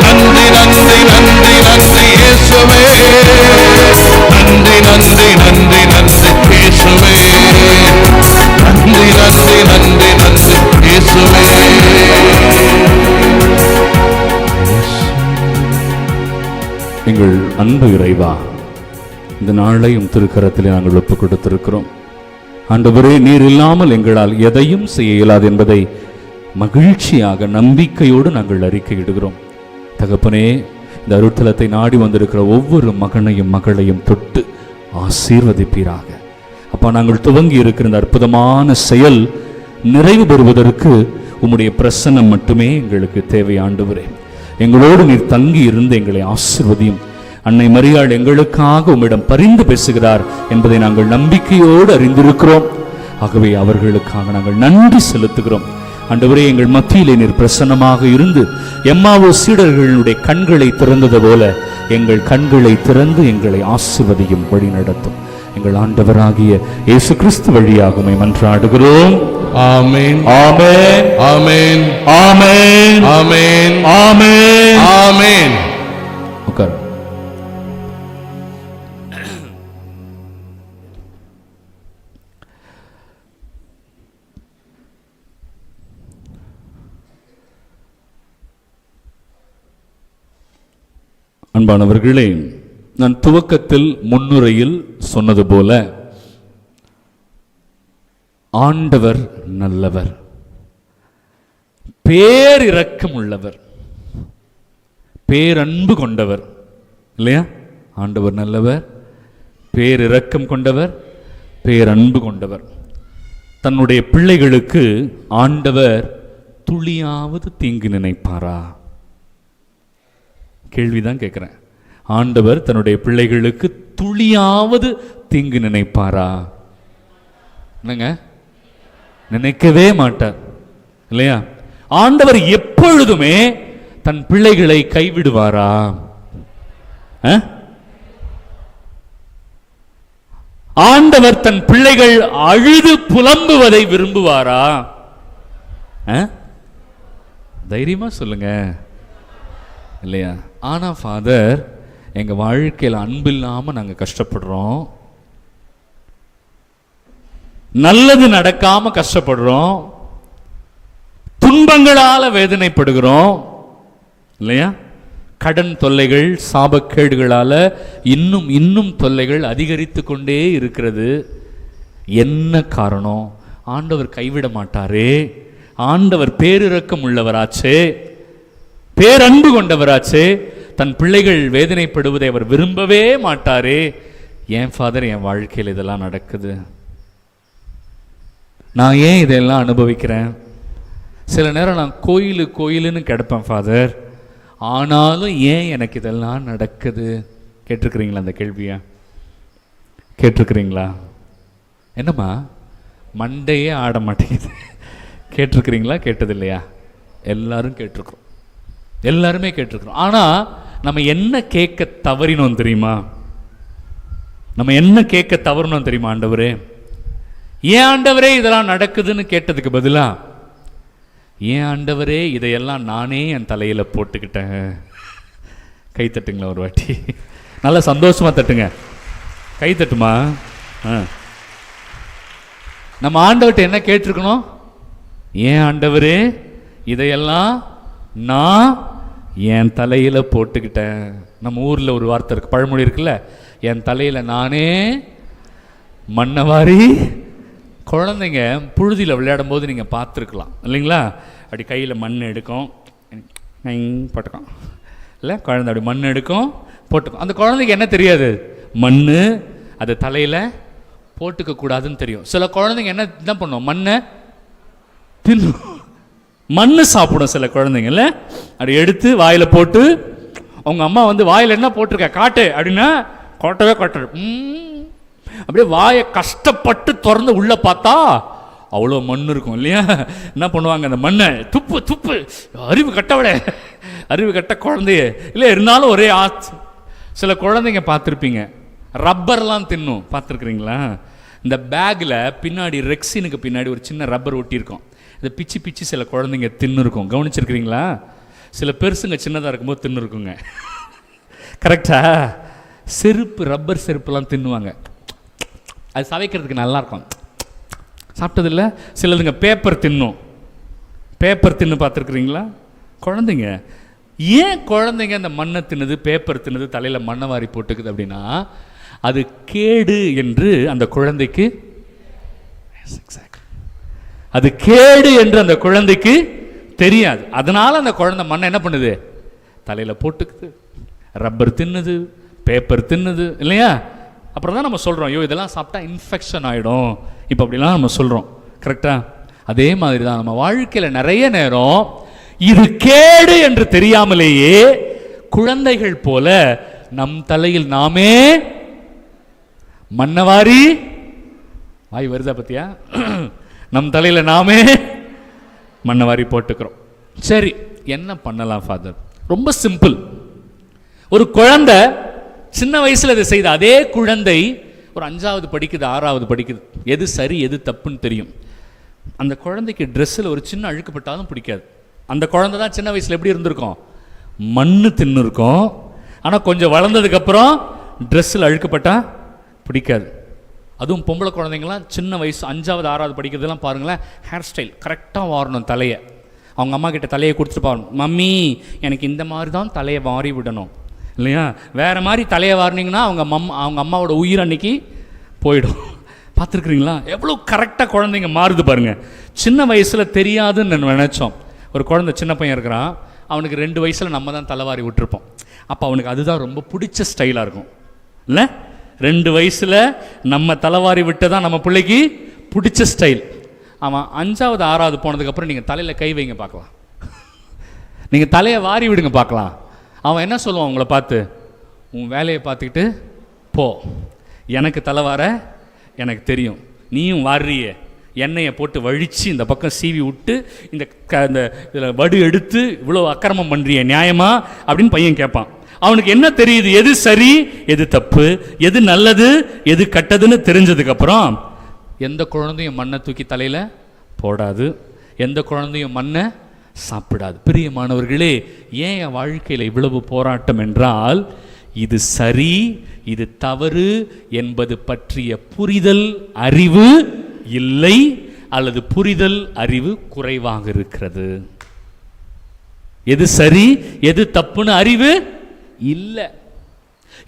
நன்றி நன்றி நன்றி நன்றி இயேசுவே, நன்றி நன்றி நன்றி நன்றி இயேசுவே, நன்றி நன்றி நன்றி நன்றி இயேசுவே. எங்கள் அன்பு இறைவா, இந்த நாளையும் திருக்கரத்திலே நாங்கள் ஒப்புக் கொடுத்திருக்கிறோம். ஆண்டவரே, நீர் இல்லாமல் எங்களால் எதையும் செய்ய இயலாது என்பதை மகிழ்ச்சியாக நம்பிக்கையோடு நாங்கள் அறிக்கையிடுகிறோம். தகப்பனே, இந்த அருட்தலத்தை நாடி வந்திருக்கிற ஒவ்வொரு மகனையும் மகளையும் தொட்டு ஆசீர்வதிப்பீராக. அப்பா, நாங்கள் துவங்கி இருக்கிற இந்த அற்புதமான செயல் நிறைவு பெறுவதற்கு உம்முடைய பிரசன்னம் மட்டுமே எங்களுக்கு தேவை. ஆண்டவரே, எங்களோடு நீர் தங்கி இருந்து எங்களை ஆசீர்வதியும். அன்னை மரியாள் எங்களுக்காக உம்மிடம் பரிந்து பேசுகிறார் என்பதை நாங்கள் நம்பிக்கையோடு அறிந்திருக்கிறோம். ஆகவே அவர்களுக்காக நாங்கள் நன்றி செலுத்துகிறோம். ஆண்டவரே, எங்கள் மத்தியிலே நீர் பிரசன்னமாக இருந்து எம்மாவோ சீடர்களுடைய கண்களை திறந்தது போல எங்கள் கண்களை திறந்து எங்களை ஆசீர்வதியும் வழி நடத்தும். எங்கள் ஆண்டவராகிய இயேசு கிறிஸ்து வழியாக உம்மை மன்றாடுகிறோம். ஆமென், ஆமென், ஆமென், ஆமென், ஆமென், ஆமென், ஆமென். உட்கார். அன்பானவர்களே, நான் துவக்கத்தில் முன்னுரையில் சொன்னது போல ஆண்டவர் நல்லவர், பேரிரக்கம் உள்ளவர், பேரன்பு கொண்டவர். இல்லையா? ஆண்டவர் நல்லவர், பேரிரக்கம் கொண்டவர், பேரன்பு கொண்டவர். தன்னுடைய பிள்ளைகளுக்கு ஆண்டவர் துளியாவது தீங்கு நினைப்பாரா? கேள்விதான் கேட்கிறேன். ஆண்டவர் தன்னுடைய பிள்ளைகளுக்கு துளியாவது தீங்கு நினைப்பாரா? என்னங்க? நினைக்கவே மாட்டார். இல்லையா? ஆண்டவர் எப்பொழுதுமே தன் பிள்ளைகளை கைவிடுவாரா? ஆண்டவர் தன் பிள்ளைகள் அழுது புலம்புவதை விரும்புவாரா? தைரியமா சொல்லுங்க. இல்லையா? ஆனா ஃபாதர், எங்க வாழ்க்கையில் அன்பு இல்லாம நாங்க கஷ்டப்படுறோம், நல்லது நடக்காம கஷ்டப்படுறோம், துன்பங்களால வேதனைப்படுகிறோம். இல்லையா? கடன் தொல்லைகள், சாபக்கேடுகளால இன்னும் இன்னும் தொல்லைகள் அதிகரித்து கொண்டே இருக்கிறது. என்ன காரணம்? ஆண்டவர் கைவிட மாட்டாரே, ஆண்டவர் பேரிரக்கம் உள்ளவராச்சே, பேரன்பு கொண்டவராச்சே, தன் பிள்ளைகள் வேதனைப்படுவதை அவர் விரும்பவே மாட்டாரே. ஏன் ஃபாதர் என் வாழ்க்கையில் இதெல்லாம் நடக்குது? நான் ஏன் இதெல்லாம் அனுபவிக்கிறேன்? சில நேரம் நான் கோயிலுன்னு கிடப்பேன் ஃபாதர், ஆனாலும் ஏன் எனக்கு இதெல்லாம் நடக்குது? கேட்டிருக்கிறீங்களா அந்த கேள்வியா? கேட்டிருக்கிறீங்களா? என்னம்மா மண்டையே ஆட மாட்டேங்குது? கேட்டிருக்கிறீங்களா? கேட்டது இல்லையா? எல்லாரும் கேட்டிருக்கிறோம், எல்லாருமே கேட்டிருக்கிறோம். ஆனால் நம்ம என்ன கேட்க தவறினோம் தெரியுமா? நம்ம என்ன கேட்க தவறினோம் தெரியுமா? ஆண்டவரே, ஏன் ஆண்டவரே இதெல்லாம் நடக்குதுன்னு கேட்டதுக்கு பதிலா, ஏன் ஆண்டவரே இதையெல்லாம் நானே என் தலையில் போட்டுக்கிட்டேன். கை தட்டுங்களா ஒரு வாட்டி, நல்லா சந்தோஷமா தட்டுங்க. கை தட்டுமா? நம்ம ஆண்டவர்கிட்ட என்ன கேட்டிருக்கணும்? ஏன் ஆண்டவரே இதையெல்லாம் நான் என் தலையில் போட்டுக்கிட்டேன். நம்ம ஊரில் ஒரு வார்த்தை இருக்கு, பழமொழி இருக்குல்ல, என் தலையில் நானே மண்ணவாரி. குழந்தைங்க புழுதியில் விளையாடும் போது நீங்கள் பார்த்துருக்கலாம் இல்லைங்களா? அப்படி கையில் மண் எடுக்கும், போட்டுக்கும் இல்லை, குழந்தை அப்படி மண் எடுக்கும் போட்டுக்கும். அந்த குழந்தைக்கு என்ன தெரியாது? மண் அது தலையில் போட்டுக்க கூடாதுன்னு தெரியும். சில குழந்தைங்க என்ன பண்ணும்? மண்ணை தின்னும், மண்ணு சாப்பிடும். சில குழந்தைங்கள அப்படி எடுத்து வாயில் போட்டு, அவங்க அம்மா வந்து வாயில் என்ன போட்டிருக்க காட்டு அப்படின்னா கொட்டவே கொட்டது. அப்படியே வாயை கஷ்டப்பட்டு திறந்து உள்ள பார்த்தா அவ்வளோ மண் இருக்கும் இல்லையா? என்ன பண்ணுவாங்க? அந்த மண்ணை துப்பு துப்பு, அறிவு கட்டவிட, அறிவு கட்ட குழந்தைய இல்லை, இருந்தாலும் ஒரே ஆச்சு. சில குழந்தைங்க பார்த்துருப்பீங்க, ரப்பர்லாம் தின்னும், பார்த்துருக்குறீங்களா? இந்த பேக்கில் பின்னாடி ரெக்ஸினுக்கு பின்னாடி ஒரு சின்ன ரப்பர் ஒட்டியிருக்கும், இதை பிச்சு பிச்சு சில குழந்தைங்க தின்னு இருக்கும். கவனிச்சிருக்கிறீங்களா? சில பெருசுங்க சின்னதாக இருக்கும்போது தின்னு இருக்குங்க. கரெக்டா? செருப்பு, ரப்பர் செருப்புலாம் தின்னுவாங்க, அது சவைக்கிறதுக்கு நல்லாயிருக்கும். சாப்பிட்டதில்ல? சிலதுங்க பேப்பர் தின்னும், பேப்பர் தின்னு பார்த்துருக்குறீங்களா? குழந்தைங்க ஏன் குழந்தைங்க அந்த மண்ணை தின்னுது, பேப்பர் தின்னுது, தலையில் மண்ணை வாரி போட்டுக்குது அப்படின்னா, அது கேடு என்று அந்த குழந்தைக்கு, அது கேடு என்று அந்த குழந்தைக்கு தெரியாது. அதனால அந்த குழந்தை மண்ணை என்ன பண்ணுது? தலையில் போட்டுக்குது. ரப்பர் தின்னுது, பேப்பர் தின்னுது இல்லையா? அப்புறம் தான் நம்ம சொல்கிறோம், ஐயோ இதெல்லாம் சாப்பிட்டா இன்ஃபெக்ஷன் ஆகிடும், இப்போ அப்படிலாம் நம்ம சொல்கிறோம். கரெக்டா? அதே மாதிரி தான் நம்ம வாழ்க்கையில் நிறைய நேரம் இது கேடு என்று தெரியாமலேயே குழந்தைகள் போல நம் தலையில் நாமே மண்ணவாரி, வாய் வருதா பத்தியா, நம் தலையில நாமே மண்ணவாரி போட்டுக்கிறோம். சரி, என்ன பண்ணலாம் ஃபாதர்? ரொம்ப சிம்பிள். ஒரு குழந்தை சின்ன வயசுல இதை செய்த அதே குழந்தை ஒரு 5வது படிக்குது, 6வது படிக்குது, எது சரி எது தப்புன்னு தெரியும். அந்த குழந்தைக்கு ட்ரெஸ்ஸில் ஒரு சின்ன அழுக்குப்பட்டாலும் பிடிக்காது. அந்த குழந்தை தான் சின்ன வயசில் எப்படி இருந்திருக்கும், மண்ணு தின்னு இருக்கும். ஆனால் கொஞ்சம் வளர்ந்ததுக்கப்புறம் ட்ரெஸ்ஸில் அழுக்குப்பட்டா பிடிக்காது. அதுவும் பொம்பளை குழந்தைங்களாம் சின்ன வயசு 5வது 6வது படிக்கிறதுலாம் பாருங்களேன், ஹேர் ஸ்டைல் கரெக்டாக வாரணும். தலையை அவங்க அம்மா கிட்ட தலையை கொடுத்துட்டு பாருங்க, மம்மி எனக்கு இந்த மாதிரி தான் தலையை வாரி விடணும், இல்லையா? வேறு மாதிரி தலையை வாரினீங்கன்னா அவங்க அம்மாவோட உயிர் அன்னைக்கு போயிடும். பார்த்துருக்குறீங்களா எவ்வளோ கரெக்டாக குழந்தைங்க மாறுது பாருங்கள். சின்ன வயசில் தெரியாதுன்னு நினச்சோம். ஒரு குழந்தை சின்ன பையன் இருக்கிறான், அவனுக்கு 2 வயசில் நம்ம தான் தலைவாரி விட்டுருப்போம். அப்போ அவனுக்கு அதுதான் ரொம்ப பிடிச்ச ஸ்டைலாக இருக்கும், இல்லை? 2 வயசில் நம்ம தலைவாரி விட்டு தான் நம்ம பிள்ளைக்கு பிடிச்ச ஸ்டைல். அவன் 5வது 6வது போனதுக்கப்புறம் நீங்கள் தலையில் கை வைங்க பார்க்கலாம், நீங்கள் தலையை வாரி விடுங்க பார்க்கலாம். அவன் என்ன சொல்லுவான் உங்களை பார்த்து, உன் வேலையை பார்த்துக்கிட்டு போ, எனக்கு தலைவார எனக்கு தெரியும், நீயும் வாரியே, எண்ணெயை போட்டு வழித்து இந்த பக்கம் சீவி விட்டு இந்த இதில் வடு எடுத்து இவ்வளோ அக்கிரமம் பண்ணுறிய நியாயமா அப்படின்னு பையன் கேட்பான். அவனுக்கு என்ன தெரியுது, எது சரி எது தப்பு, எது நல்லது எது கெட்டதுன்னு தெரிஞ்சதுக்கப்புறம் எந்த குழந்தையும் மண்ணை தூக்கி தலையில் போடாது, எந்த குழந்தையும் மண்ணை சாப்பிடாது. பிரியமானவர்களே, ஏன் என் வாழ்க்கையில் இவ்வளவு போராட்டம் என்றால், இது சரி இது தவறு என்பது பற்றிய புரிதல் அறிவு இல்லை, அல்லது புரிதல் அறிவு குறைவாக இருக்கிறது. எது சரி எது தப்புன்னு அறிவு இல்லை.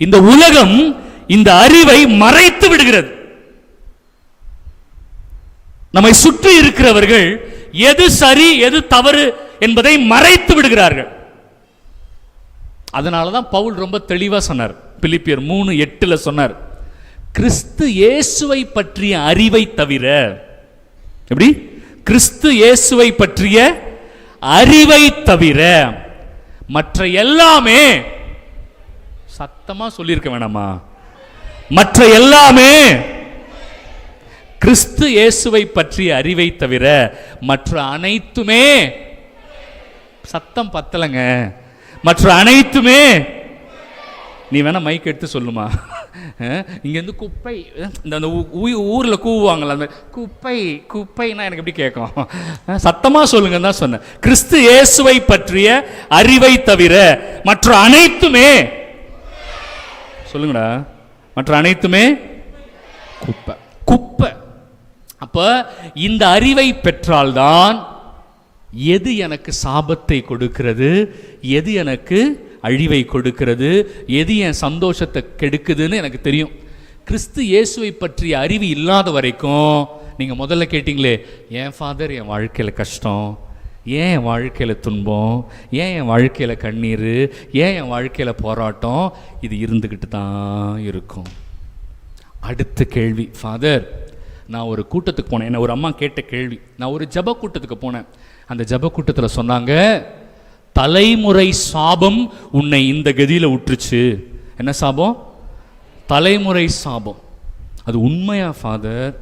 இந்த உலகம் இந்த அறிவை மறைத்து விடுகிறது. நம்மை சுற்றி இருக்கிறவர்கள் எது சரி எது தவறு என்பதை மறைத்து விடுகிறார்கள். அதனாலதான் பவுல் ரொம்ப தெளிவா சொன்னார், பிலிப்பியர் 3:8 சொன்னார், கிறிஸ்து இயேசுவை பற்றிய அறிவை தவிர, எப்படி? கிறிஸ்து இயேசுவை பற்றிய அறிவை தவிர மற்ற எல்லாமே, சத்தமா சொல்லியிருக்க வேணாமா, மற்ற எல்லாமே, கிறிஸ்து இயேசுவை பற்றிய அறிவை தவிர மற்ற அனைத்துமே, சத்தம் பத்தலங்க, மற்ற அனைத்துமே, நீ வேணா மைக் எடுத்து சொல்லுமா, இங்கேருந்து குப்பை, இந்த ஊரில் கூவுவாங்கல்ல, அந்த குப்பை குப்பைன்னா எனக்கு எப்படி கேட்கும், சத்தமாக சொல்லுங்கன்னு தான் சொன்னேன். கிறிஸ்து இயேசுவை பற்றிய அறிவை தவிர மற்ற அனைத்துமே, சொல்லுங்கடா, மற்ற அனைத்துமே குப்பை குப்பை. அப்ப இந்த அறிவை பெற்றால்தான் எது எனக்கு சாபத்தை கொடுக்கிறது, எது எனக்கு அழிவை கொடுக்கிறது, எது என் சந்தோஷத்தை கெடுக்குதுன்னு எனக்கு தெரியும். கிறிஸ்து இயேசுவை பற்றிய அறிவு இல்லாத வரைக்கும், நீங்கள் முதல்ல கேட்டீங்களே, ஏன் ஃபாதர் என் வாழ்க்கையில் கஷ்டம், ஏன் என் வாழ்க்கையில் துன்பம், ஏன் என் வாழ்க்கையில் கண்ணீர், ஏன் என் வாழ்க்கையில் போராட்டம், இது இருந்துக்கிட்டு தான் இருக்கும். அடுத்த கேள்வி, ஃபாதர் நான் ஒரு கூட்டத்துக்கு போனேன், என்ன ஒரு அம்மா கேட்ட கேள்வி, நான் ஒரு ஜப கூட்டத்துக்கு போனேன், அந்த ஜப கூட்டத்தில் சொன்னாங்க, தலைமுறை சாபம் உன்னை இந்த கதியில் விட்டுருச்சு. என்ன சாபம்? தலைமுறை சாபம். அது உண்மையா ஃபாதர்?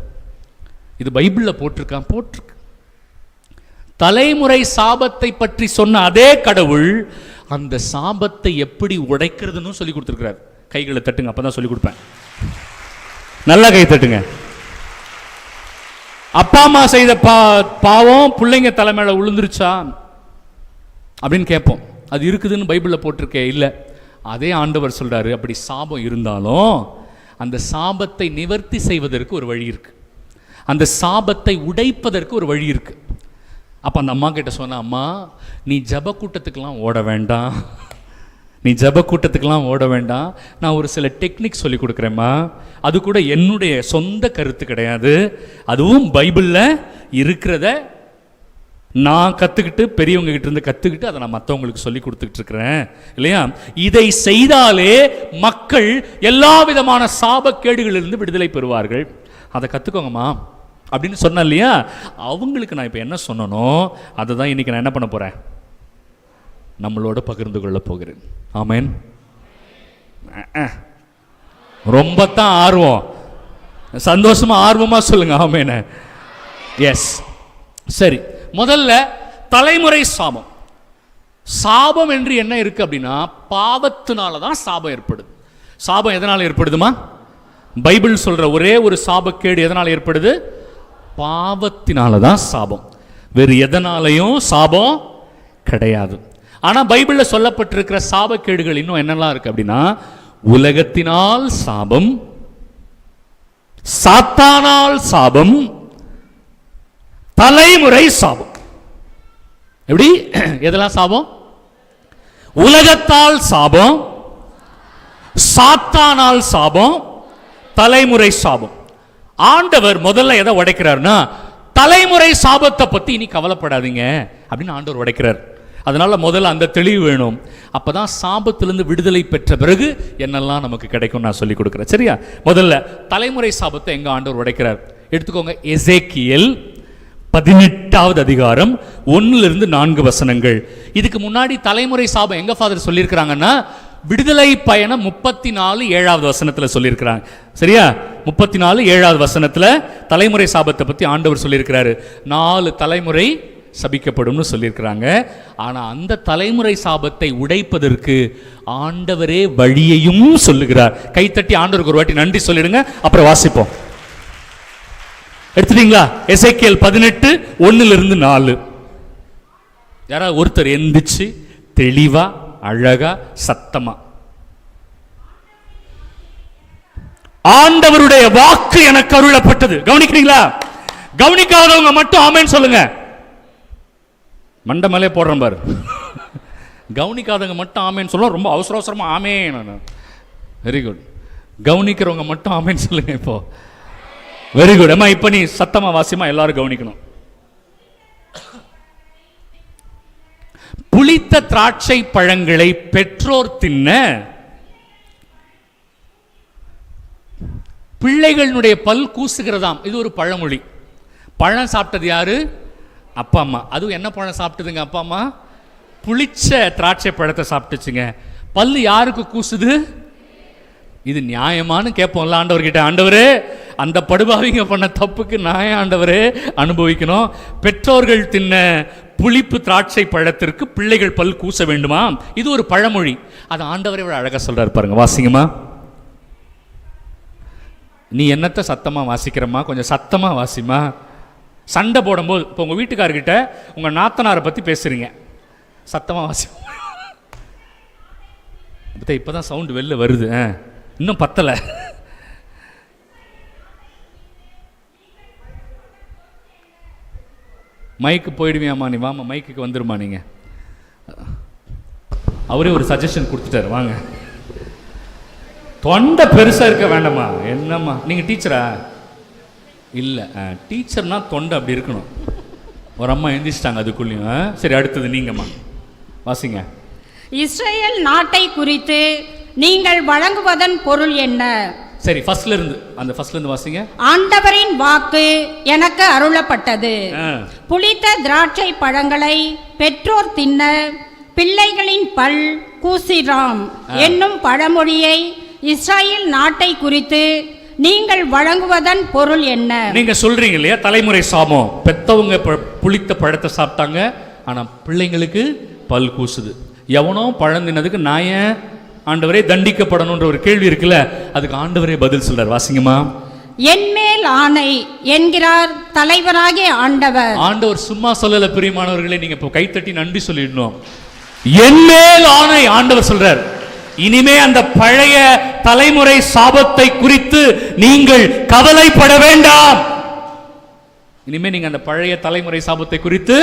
இது பைபிளில் போட்டிருக்கு. தலைமுறை சாபத்தை பற்றி சொன்ன அதே கடவுள் அந்த சாபத்தை எப்படி உடைக்கிறதுன்னு சொல்லி கொடுத்துருக்கிறார். கைகளை தட்டுங்க, அப்பதான் சொல்லி கொடுப்பேன். நல்லா கை தட்டுங்க. அப்பா அம்மா செய்த பாவம் பிள்ளைங்க தலைமையில விழுந்துருச்சா அப்படின்னு கேட்போம். அது இருக்குதுன்னு பைபிளில் போட்டிருக்கே? இல்லை. அதே ஆண்டவர் சொல்றாரு, அப்படி சாபம் இருந்தாலும் அந்த சாபத்தை நிவர்த்தி செய்வதற்கு ஒரு வழி இருக்கு, அந்த சாபத்தை உடைப்பதற்கு ஒரு வழி இருக்கு. அப்போ அந்த அம்மா கிட்ட சொன்ன, அம்மா நீ ஜப கூட்டத்துக்கெல்லாம் ஓட வேண்டாம், நீ ஜப கூட்டத்துக்கெல்லாம் ஓட வேண்டாம், நான் ஒரு சில டெக்னிக் சொல்லி கொடுக்குறேம்மா. அது கூட என்னுடைய சொந்த கருத்து கிடையாது, அதுவும் பைபிளில் இருக்கிறத நான் கற்றுக்கிட்டு பெரியவங்க கிட்ட இருந்து கற்றுக்கிட்டு அதை நான் மற்றவங்களுக்கு சொல்லி கொடுத்துக்கிட்டு இருக்கிறேன் இல்லையா. இதை செய்தாலே மக்கள் எல்லா விதமான சாபக்கேடுகளிலிருந்து விடுதலை பெறுவார்கள், அதை கற்றுக்கோங்கம்மா அப்படின்னு சொன்னேன் இல்லையா. அவங்களுக்கு நான் இப்போ என்ன சொன்னனோ அதை தான் இன்றைக்கி நான் என்ன பண்ண போகிறேன், நம்மளோட பகிர்ந்து கொள்ள போகிறேன். ஆமென். ரொம்ப தான் ஆர்வம். சந்தோஷமா ஆர்வமா சொல்லுங்க ஆமென். எஸ். சரி, முதல்ல தலைமுறை சாபம். சாபம் என்று என்ன இருக்கு அப்படின்னா, பாவத்தினால தான் சாபம் ஏற்படுது. சாபம் எதனால ஏற்படுதுமா? பைபிள் சொல்ற ஒரே ஒரு சாபக்கேடு எதனால ஏற்படுது? பாவத்தினால தான் சாபம். வேறு எதனாலையும் சாபம் கிடையாது. ஆனா பைபிள்ல சொல்லப்பட்டிருக்கிற சாபக்கேடுகள் இன்னும் என்னெல்லாம் இருக்கு அப்படின்னா, உலகத்தினால் சாபம், சாத்தானால் சாபம், தலைமுறை சாபம். எப்படி? எதெல்லாம் சாபம்? உலகத்தால் சாபம், சாத்தானால் சாபம், தலைமுறை சாபம். ஆண்டவர் முதல்ல எதை உடைக்கிறார்னா, தலைமுறை சாபத்தை பத்தி இனி கவலைப்படாதீங்க அப்படின்னு ஆண்டவர் உடைக்கிறார். அதனால முதல்ல அந்த தெளிவு வேணும். அப்பதான் சாபத்திலிருந்து விடுதலை பெற்ற பிறகு என்னெல்லாம் நமக்கு கிடைக்கும் நான் சொல்லி கொடுக்கிறேன். சரியா? முதல்ல தலைமுறை சாபத்தை எங்க ஆண்டவர் உடைக்கிறார் எடுத்துக்கோங்க. எசேக்கியேல் 18வது அதிகாரம் 1-4 வசனங்கள். இதுக்கு முன்னாடி தலைமுறை சாபம் எங்க ஃபாதர் சொல்லியிருக்கிறாங்கன்னா, விடுதலை பயணம் 34:7வது வசனத்துல சொல்லியிருக்கிறாங்க. சரியா? 34:7வது வசனத்துல தலைமுறை சாபத்தை பத்தி ஆண்டவர் சொல்லியிருக்கிறாரு. 4 தலைமுறை சபிக்கப்படும் சொல்லியிருக்கிறாங்க. ஆனா அந்த தலைமுறை சாபத்தை உடைப்பதற்கு ஆண்டவரே வழியையும் சொல்லுகிறார். கைத்தட்டி ஆண்டவருக்கு ஒரு வாட்டி நன்றி சொல்லிடுங்க, அப்புறம் வாசிப்போம். எடுத்துட்டீங்களா? எசேக்கியேல் 18:1-4. யாராவது ஒருத்தர் எந்திரிச்சு தெளிவா அழகா சத்தமா, ஆண்டவருடைய வாக்கு எனக்கு அருளப்பட்டது. கவனிக்கிறீங்களா? கவனிக்காதவங்க மட்டும் ஆமென் சொல்லுங்க. மண்டமலே போடுறேன் பாரு. கவனிக்காதவங்க மட்டும் ஆமென் சொல்லுவோம். ரொம்ப அவசர அவசரமா ஆமென். Very good. கவனிக்கிறவங்க மட்டும் ஆமென் சொல்லுங்க. இப்போ வெரி குட். அம்மா இப்ப நீ சத்தமா வாசிமா, எல்லாரும் கவனிக்கணும். புளித்த திராட்சை பழங்களை பெற்றோர் தின்ன பிள்ளைகளுடைய பல் கூசுகிறதாம். இது ஒரு பழமொழி. பழம் சாப்பிட்டது யாரு? அப்பா அம்மா. அதுவும் என்ன பழம் சாப்பிட்டதுங்க? அப்பா அம்மா புளிச்ச திராட்சை பழத்தை சாப்பிட்டுச்சுங்க. பல்லு யாருக்கு கூசுது? இது நியாயமானு கேட்போம்ல ஆண்டவர்கிட்ட. ஆண்டவரே, அந்த படுபாவிங்க பண்ண தப்புக்கு நான் ஆண்டவரே அனுபவிக்கணும்? பெற்றோர்கள் தின்ன புளிப்பு திராட்சை பழத்திற்கு பிள்ளைகள் பல் கூச வேண்டுமா? இது ஒரு பழமொழி. அது ஆண்டவரே அழகா சொல்றாரு பாருங்க. வாசிங்கம்மா. நீ என்னத்த சத்தமா வாசிக்கிறம்மா? கொஞ்சம் சத்தமா வாசிமா. சண்டை போடும்போது இப்போ உங்க வீட்டுக்காரர்கிட்ட உங்க நாத்தனாரை பத்தி பேசுறீங்க, சத்தமா வாசி. இப்பதான் சவுண்ட் வெளில வருது, இன்னும் பத்தல. மைக்கு போயிடுவியாம்மா நீ? வாமா, மைக்குக்கு வந்துருமா நீங்க. அவரே ஒரு சஜஷன் கொடுத்துட்டாரு, வாங்க. தொண்டை பெருசா இருக்க வேண்டாமா? என்னம்மா நீங்க டீச்சரா? இல்ல, டீச்சர்னா தொண்டை அப்படி இருக்கணும். ஒரு அம்மா எழுந்திச்சிட்டாங்க அதுக்குள்ளேயும். சரி, அடுத்தது நீங்கம்மா வாசிங்க. இஸ்ரேல் நாட்டை குறித்து நீங்கள் வழங்குவதன் பொருள் என்ன? சரி, ஃபர்ஸ்ட்ல இருந்து வாசிங்க. ஆண்டவரின் வாக்கு எனக்கு அருளப்பட்டது. புளித்த திராட்சை பழங்களை பெற்றோர் தின்ன பிள்ளைகளின் பல் கூசிராம் என்னும் பழமொழியை இஸ்ரேல் நாட்டை குறித்து நீங்கள் வழங்குவதன் பொருள் என்ன? நீங்க சொல்றீங்க இல்லையா, தலைமுறை சாபம். பெத்தவங்க புளித்த பழத்தை சாப்பிட்டாங்க, ஆனா பிள்ளைங்களுக்கு பல் கூசுது. எவனோ பழம் தின்னதுக்கு நான் ஏன் ஆண்டவரே தண்டிக்கப்படணும்ன்ற ஒரு கேள்வி இருக்குல்ல, அதுக்கு ஆண்டவரே பதில் சொல்றார். வாசிங்கம்மா. என்மேல் ஆணை என்கிறார் தலைவராகிய ஆண்டவர். ஆண்டவர் சும்மா சொல்லல பிரியமானவர்களே, நீங்க இப்போ கைத்தட்டி நன்றி சொல்லிடணும். என்மேல் ஆணை ஆண்டவர் சொல்றார். இனிமே அந்த பழைய தலைமுறை சாபத்தை குறித்து நீங்கள் கவலைப்பட வேண்டாம். இனிமே நீங்க அந்த பழைய தலைமுறை சாபத்தை குறித்து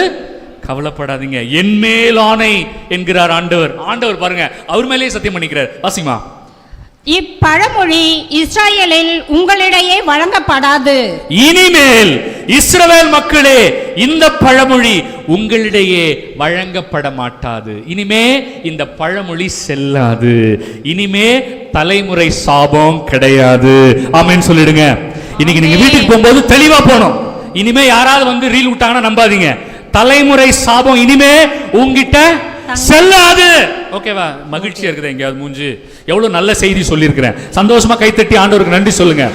கவலைப்படாதீங்க. என்மேல் ஆணை என்கிறார் ஆண்டவர். ஆண்டவர் பாருங்க, அவர் மேலேயே சத்தியம் பண்ணிக்கிறார். வாசிமா. இப்பழமொழி இஸ்ரவேலில் உங்களிடையே வழங்கப்படாது. இனிமேல் இஸ்ரவேல் மக்களே, இந்த பழமொழி உங்களிடையே வழங்கப்பட மாட்டாது. இனிமே இந்த பழமொழி செல்லாது. இனிமே தலைமுறை சாபம் கிடையாது. ஆமென் சொல்லிடுங்க. இன்னைக்கு நீங்க வீட்டுக்கு போகும்போது தெளிவா போகணும். இனிமே யாராவது வந்து ரீல் விட்டாங்கன்னா நம்பாதீங்க. தலைமுறை சாபம் இனிமே உங்கிட்ட செல்லாது. ஓகேவா? மகிழ்ச்சியா இருக்குது எங்கேயாவது மூஞ்சி எவ்வளவு நல்ல செய்தி சொல்லியிருக்கிறேன். சந்தோஷமா கைத்தட்டி ஆண்டவருக்கு நன்றி சொல்லுங்க.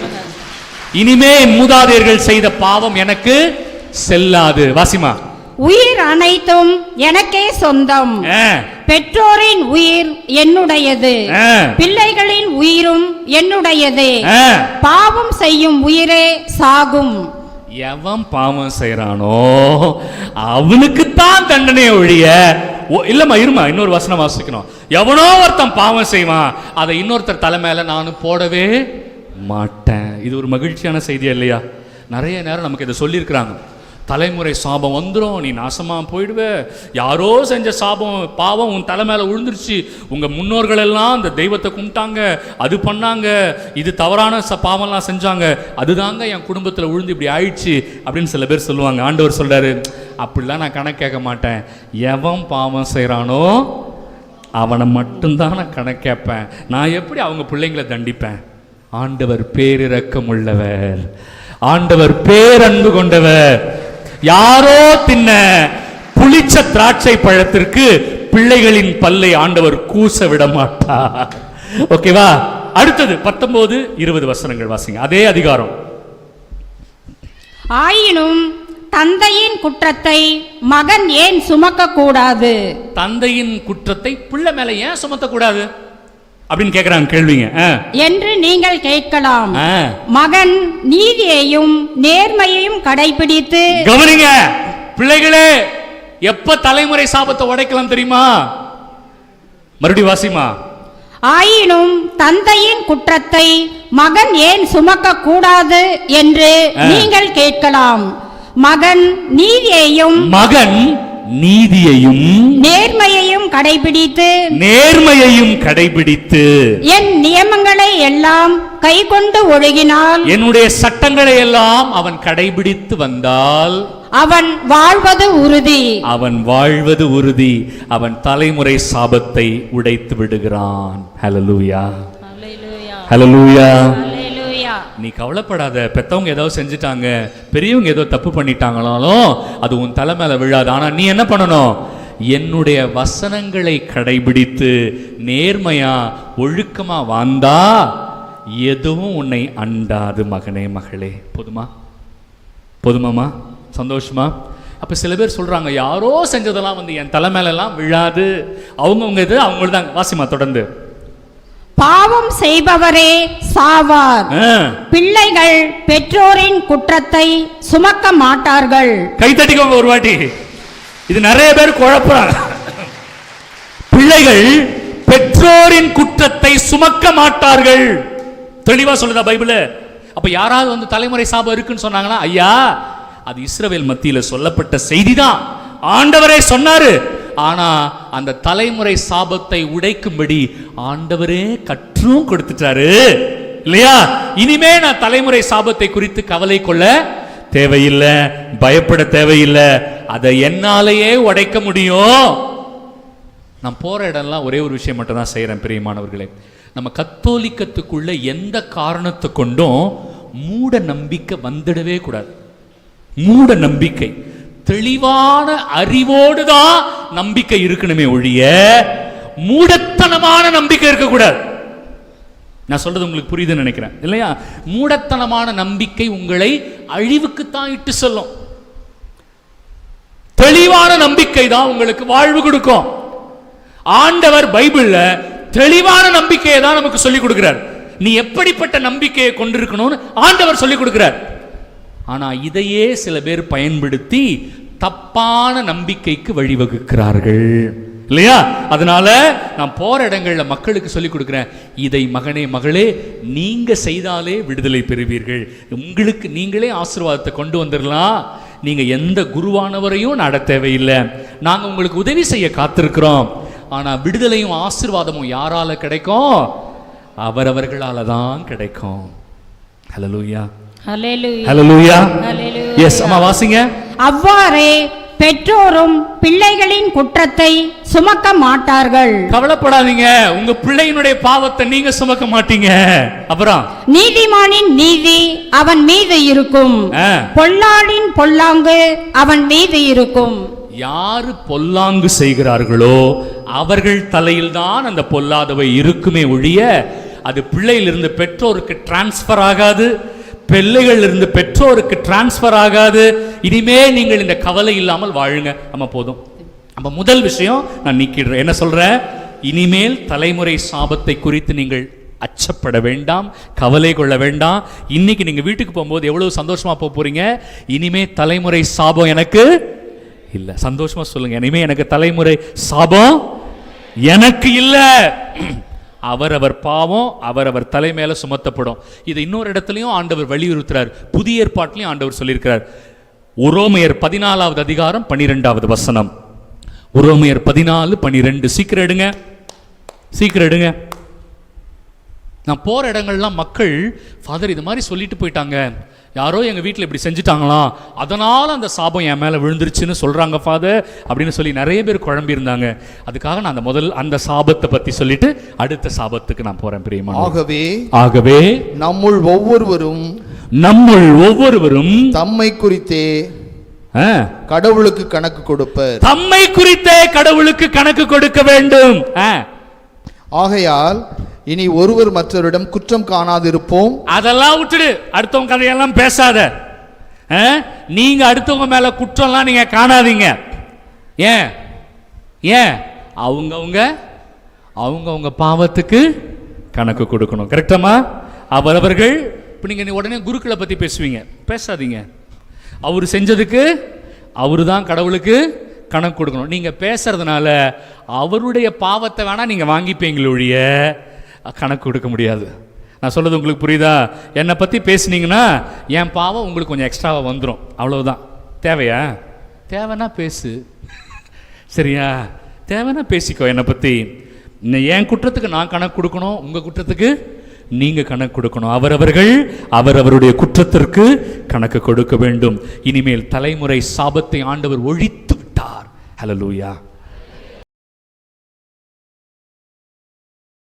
இனிமே மூதாதையர்கள் செய்த பாவம் எனக்கு செல்லாது. வாசிமா. உயிர் அனைத்தும் எனக்கே சொந்தம். பெற்றோரின் உயிர் என்னுடையது, பிள்ளைகளின் உயிரும் என்னுடையது. பாவம் செய்யும் உயிரே சாகும். எவன் பாவம் செய்யறானோ அவனுக்குத்தான் தண்டனை ஒழிய இல்லம்மா இருமா இன்னொரு வசனம் வாசிக்கணும். எவனோ ஒருத்தன் பாவம் செய்வான், அதை இன்னொருத்தர் தலை மேல நானும் போடவே மாட்டேன். இது ஒரு மகிழ்ச்சியான செய்தியா இல்லையா? நிறைய நேரம் நமக்கு இதை சொல்லியிருக்கிறாங்க. தலைமுறை சாபம் வந்துடும், நீ நாசமா போயிடுவ, யாரோ செஞ்ச சாபம் பாவம் உன் தலை மேல விழுந்துருச்சு, உங்க முன்னோர்கள் எல்லாம் அந்த தெய்வத்தை கும்பிட்டாங்க, அது பண்ணாங்க, இது தவறான பாவம்லாம் செஞ்சாங்க, அதுதாங்க என் குடும்பத்தில் விழுந்து இப்படி ஆயிடுச்சு அப்படின்னு சில பேர் சொல்லுவாங்க. ஆண்டவர் சொல்றாரு, அப்படிலாம் நான் கணக்கு கேட்க மாட்டேன். எவன் பாவம் செய்கிறானோ அவனை மட்டும்தான் நான் கணக்கு கேட்பேன். நான் எப்படி அவங்க பிள்ளைங்களை தண்டிப்பேன்? ஆண்டவர் பேரிரக்கம் உள்ளவர், ஆண்டவர் பேரன்பு கொண்டவர். யாரோ தின்ன புளிச்ச திராட்சை பழத்திற்கு பிள்ளைகளின் பல்லை ஆண்டவர் கூச விட மாட்டார். ஓகேவா? அடுத்தது 19-20 வசனங்கள் வாசிங்க, அதே அதிகாரம். ஆயினும் தந்தையின் குற்றத்தை மகன் ஏன் சுமக்க கூடாது? தந்தையின் குற்றத்தை பிள்ளை மேல ஏன் சுமத்த கூடாது அப்படின்னு கேக்குறாங்க கேள்விங்க என்று நீங்கள் கேட்கலாம். மகன் நீதியையும் நேர்மையையும் கடைபிடித்து, கவனிங்க பிள்ளைகளே, எப்ப தலைமுறை சாபத்தை உடைக்கலாம் தெரியுமா? மறுபடியும் வாசிமா. ஆயினும் தந்தையின் குற்றத்தை மகன் ஏன் சுமக்க கூடாது என்று நீங்கள் கேட்கலாம். மகன் நீதியையும் நேர்மையையும் கடைபிடித்து என் நியமங்களை எல்லாம் கை கொண்டு ஒழுகினால், என்னுடைய சட்டங்களை எல்லாம் அவன் கடைபிடித்து வந்தால் அவன் வாழ்வது உறுதி. அவன் தலைமுறை சாபத்தை உடைத்து விடுகிறான். ஹல்லேலூயா, ஹல்லேலூயா. நீ கவலைப்படாத. பெத்தவங்க ஏதோ செஞ்சுட்டாங்க, பெரியவங்க ஏதோ தப்பு பண்ணிட்டாங்களாலும் அது உன் தலை மேல விழாது. ஆனா நீ என்ன பண்ணணும்? என்னுடைய வசனங்களை கடைபிடித்து நேர்மையா ஒழுக்கமா வாழ்ந்தா எதுவும் உன்னை அண்டாது. மகனே மகளே, போதுமாமா? சந்தோஷமா? அப்ப சில பேர் சொல்றாங்க, யாரோ செஞ்சதெல்லாம் வந்து என் தலை மேல எல்லாம் விழாது, அவங்கவுங்க இது அவங்கள்தான். வாசிமா தொடர்ந்து. பாவம் செய்பவரே சாவார், பிள்ளைகள் பெற்றோரின் குற்றத்தை சுமக்க மாட்டார்கள். கைத்தட்டிக்கோங்க ஒரு வாட்டி. இது நிறைய பேர் குழப்பறாங்க. பிள்ளைகள் பெற்றோரின் குற்றத்தை சுமக்க மாட்டார்கள், தெளிவா சொல்லுதா பைபிள்? அப்ப யாராவது வந்து தலைமுறை சாபம் இருக்குன்னு சொன்னாங்கன்னா, ஐயா அது இஸ்ரவேல் மத்தியில சொல்லப்பட்ட செய்திதான், ஆண்டவரே சொன்னாரு. ஆனா அந்த தலைமுறை சாபத்தை உடைக்கும்படி ஆண்டவரே கற்றும் கொடுத்துட்டாரு இல்லையா? இனிமே நான் தலைமுறை சாபத்தை குறித்து கவலை கொள்ள தேவையில்லை, பயப்பட தேவையில்லை, அதை என்னாலேயே உடைக்க முடியும். நான் போற இடம்லாம் ஒரே ஒரு விஷயம் மட்டும் தான் செய்யறேன் பிரியமானவர்களே. நம்ம கத்தோலிக்கத்துக்குள்ள எந்த காரணத்தை கொண்டும் மூட நம்பிக்கை வந்துடவே கூடாது. மூட நம்பிக்கை, தெளிவான அறிவோடுதான் நம்பிக்கை இருக்கணுமே ஒழிய மூடத்தனமான நம்பிக்கை இருக்கக்கூடாது. நான் சொல்றது உங்களுக்கு புரியுதுன்னு நினைக்கிறேன் இல்லையா? மூடத்தனமான நம்பிக்கை உங்களை அழிவுக்குத்தான் இட்டு செல்லும். தெளிவான நம்பிக்கை தான் உங்களுக்கு வாழ்வு கொடுக்கும். ஆண்டவர் பைபிள்ல தெளிவான நம்பிக்கையை தான் நமக்கு சொல்லிக் கொடுக்கிறார். நீ எப்படிப்பட்ட நம்பிக்கையை கொண்டிருக்கணும்னு ஆண்டவர் சொல்லிக் கொடுக்கிறார். ஆனா இதையே சில பேர் பயன்படுத்தி தப்பான நம்பிக்கைக்கு வழிவகுக்கிறார்கள் இல்லையா? அதனால நான் போற இடங்கள்ல மக்களுக்கு சொல்லிக் கொடுக்கிறேன், இதை மகனே மகளே நீங்க செய்தாலே விடுதலை பெறுவீர்கள். உங்களுக்கு நீங்களே ஆசீர்வாதத்தை கொண்டு வந்துடலாம். நீங்க எந்த குருவானவரையும் நாட தேவையில்லை, நாங்க உங்களுக்கு உதவி செய்ய காத்திருக்கிறோம். ஆனா விடுதலையும் ஆசீர்வாதமும் யாரால கிடைக்கும்? அவரவர்களால தான் கிடைக்கும். ஹல்லேலூயா, ஹல்லேலூயா. எஸ் அம்மா வாசிங்க. அவ்வாறே பெற்றோரும் பிள்ளைகளின் குற்றத்தை சுமக்க மாட்டார்கள். கவலைப்படாதீங்க, உங்க பிள்ளையினுடைய பாவத்தை நீங்க சுமக்க மாட்டீங்க. அப்புறம் நீதிமானின் நீதி அவன் மீது இருக்கும், பொல்லாளின் பொல்லாங்கு அவன் மீது இருக்கும். யாரு பொல்லாங்கு செய்கிறார்களோ அவர்கள் தலையில்தான் அந்த பொல்லாதவை இருக்குமே ஒழிய அது பிள்ளையிலிருந்து பெற்றோருக்கு டிரான்ஸ்பர் ஆகாது, பிள்ளைகள் இருந்து பெற்றோருக்கு டிரான்ஸ்பர் ஆகாது. இனிமே நீங்கள் இந்த கவலை இல்லாமல் வாழுங்க. நம்ம போதும். நம்ம முதல் விஷயம் நான் நீக்கிடுறேன். என்ன சொல்றேன்? இனிமேல் தலைமுறை சாபத்தை குறித்து நீங்கள் அச்சப்பட வேண்டாம், கவலை கொள்ள வேண்டாம். இன்னைக்கு நீங்க வீட்டுக்கு போகும்போது எவ்வளவு சந்தோஷமா போறீங்க. இனிமே தலைமுறை சாபம் எனக்கு இல்ல. சந்தோஷமா சொல்லுங்க, இனிமே எனக்கு தலைமுறை சாபம் எனக்கு இல்ல. அவரவர் பாவம் அவரவர் தலை மேல சுமத்தப்படும். இது இன்னொரு இடத்துலயும் ஆண்டவர் வலியுறுத்துறார். புதிய ஏற்பாட்டிலையும் ஆண்டவர் சொல்லியிருக்கிறார். உரோமையர் 14வது அதிகாரம் 12வது வசனம். உரோமையர் 14:12. சீக்கிரம் எடுங்க, சீக்கிரம் எடுங்க. நான் போற இடங்கள்லாம் மக்கள், ஃபாதர் இது மாதிரி சொல்லிட்டு போயிட்டாங்க, யாரோ எங்க வீட்டில் இப்படி செஞ்சுட்டாங்களாம், அதனால அந்த சாபம் என் மேல விழுந்துருச்சுன்னு சொல்றாங்க ஃபாதர் அப்படின்னு சொல்லி நிறைய பேர் குழம்பி இருந்தாங்க. அதுக்காக நான் அந்த சாபத்தை பத்தி சொல்லிட்டு அடுத்த சாபத்துக்கு நான் போறேன் பிரியமான. ஆகவே நம்முள் ஒவ்வொருவரும் தம்மை குறித்தே கடவுளுக்கு கணக்கு கொடுப்பர். தம்மை குறித்தே கடவுளுக்கு கணக்கு கொடுக்க வேண்டும். ஆகையால் இனி ஒருவர் மற்றவரிடம் குற்றம் காணாதிருப்போம். அதெல்லாம் விட்டுடு, அடுத்தவங்க கதையெல்லாம் பேசாத. நீங்க அடுத்தவங்க மேல குற்றம்லாம் நீங்க காணாதீங்க. ஏன் ஏன் அவங்கவுங்க பாவத்துக்கு கணக்கு கொடுக்கணும். கரெக்டமா? அவரவர்கள். இப்போ நீங்க உடனே குருக்களை பத்தி பேசுவீங்க, பேசாதீங்க. அவர் செஞ்சதுக்கு அவரு தான் கடவுளுக்கு கணக்கு கொடுக்கணும். நீங்க பேசுறதுனால அவருடைய பாவத்தை வேணா நீங்க வாங்கிப்பீங்களே ஒழிய கணக்கு கொடுக்க முடியாது. நான் சொல்றது உங்களுக்கு புரியுதா? என்னை பத்தி பேசுனீங்கன்னா என் பாவம் உங்களுக்கு கொஞ்சம் எக்ஸ்ட்ராவா வந்துடும், அவ்வளவுதான். தேவையா? தேவைன்னா பேசு, சரியா? தேவைன்னா பேசிக்கோ. என்னை பத்தி என் குற்றத்துக்கு நான் கணக்கு கொடுக்கணும், உங்க குற்றத்துக்கு நீங்க கணக்கு கொடுக்கணும். அவரவருடைய குற்றத்திற்கு கணக்கு கொடுக்க வேண்டும். இனிமேல் தலைமுறை சாபத்தை ஆண்டவர் ஒழித்து விட்டார். ஹல்லேலூயா.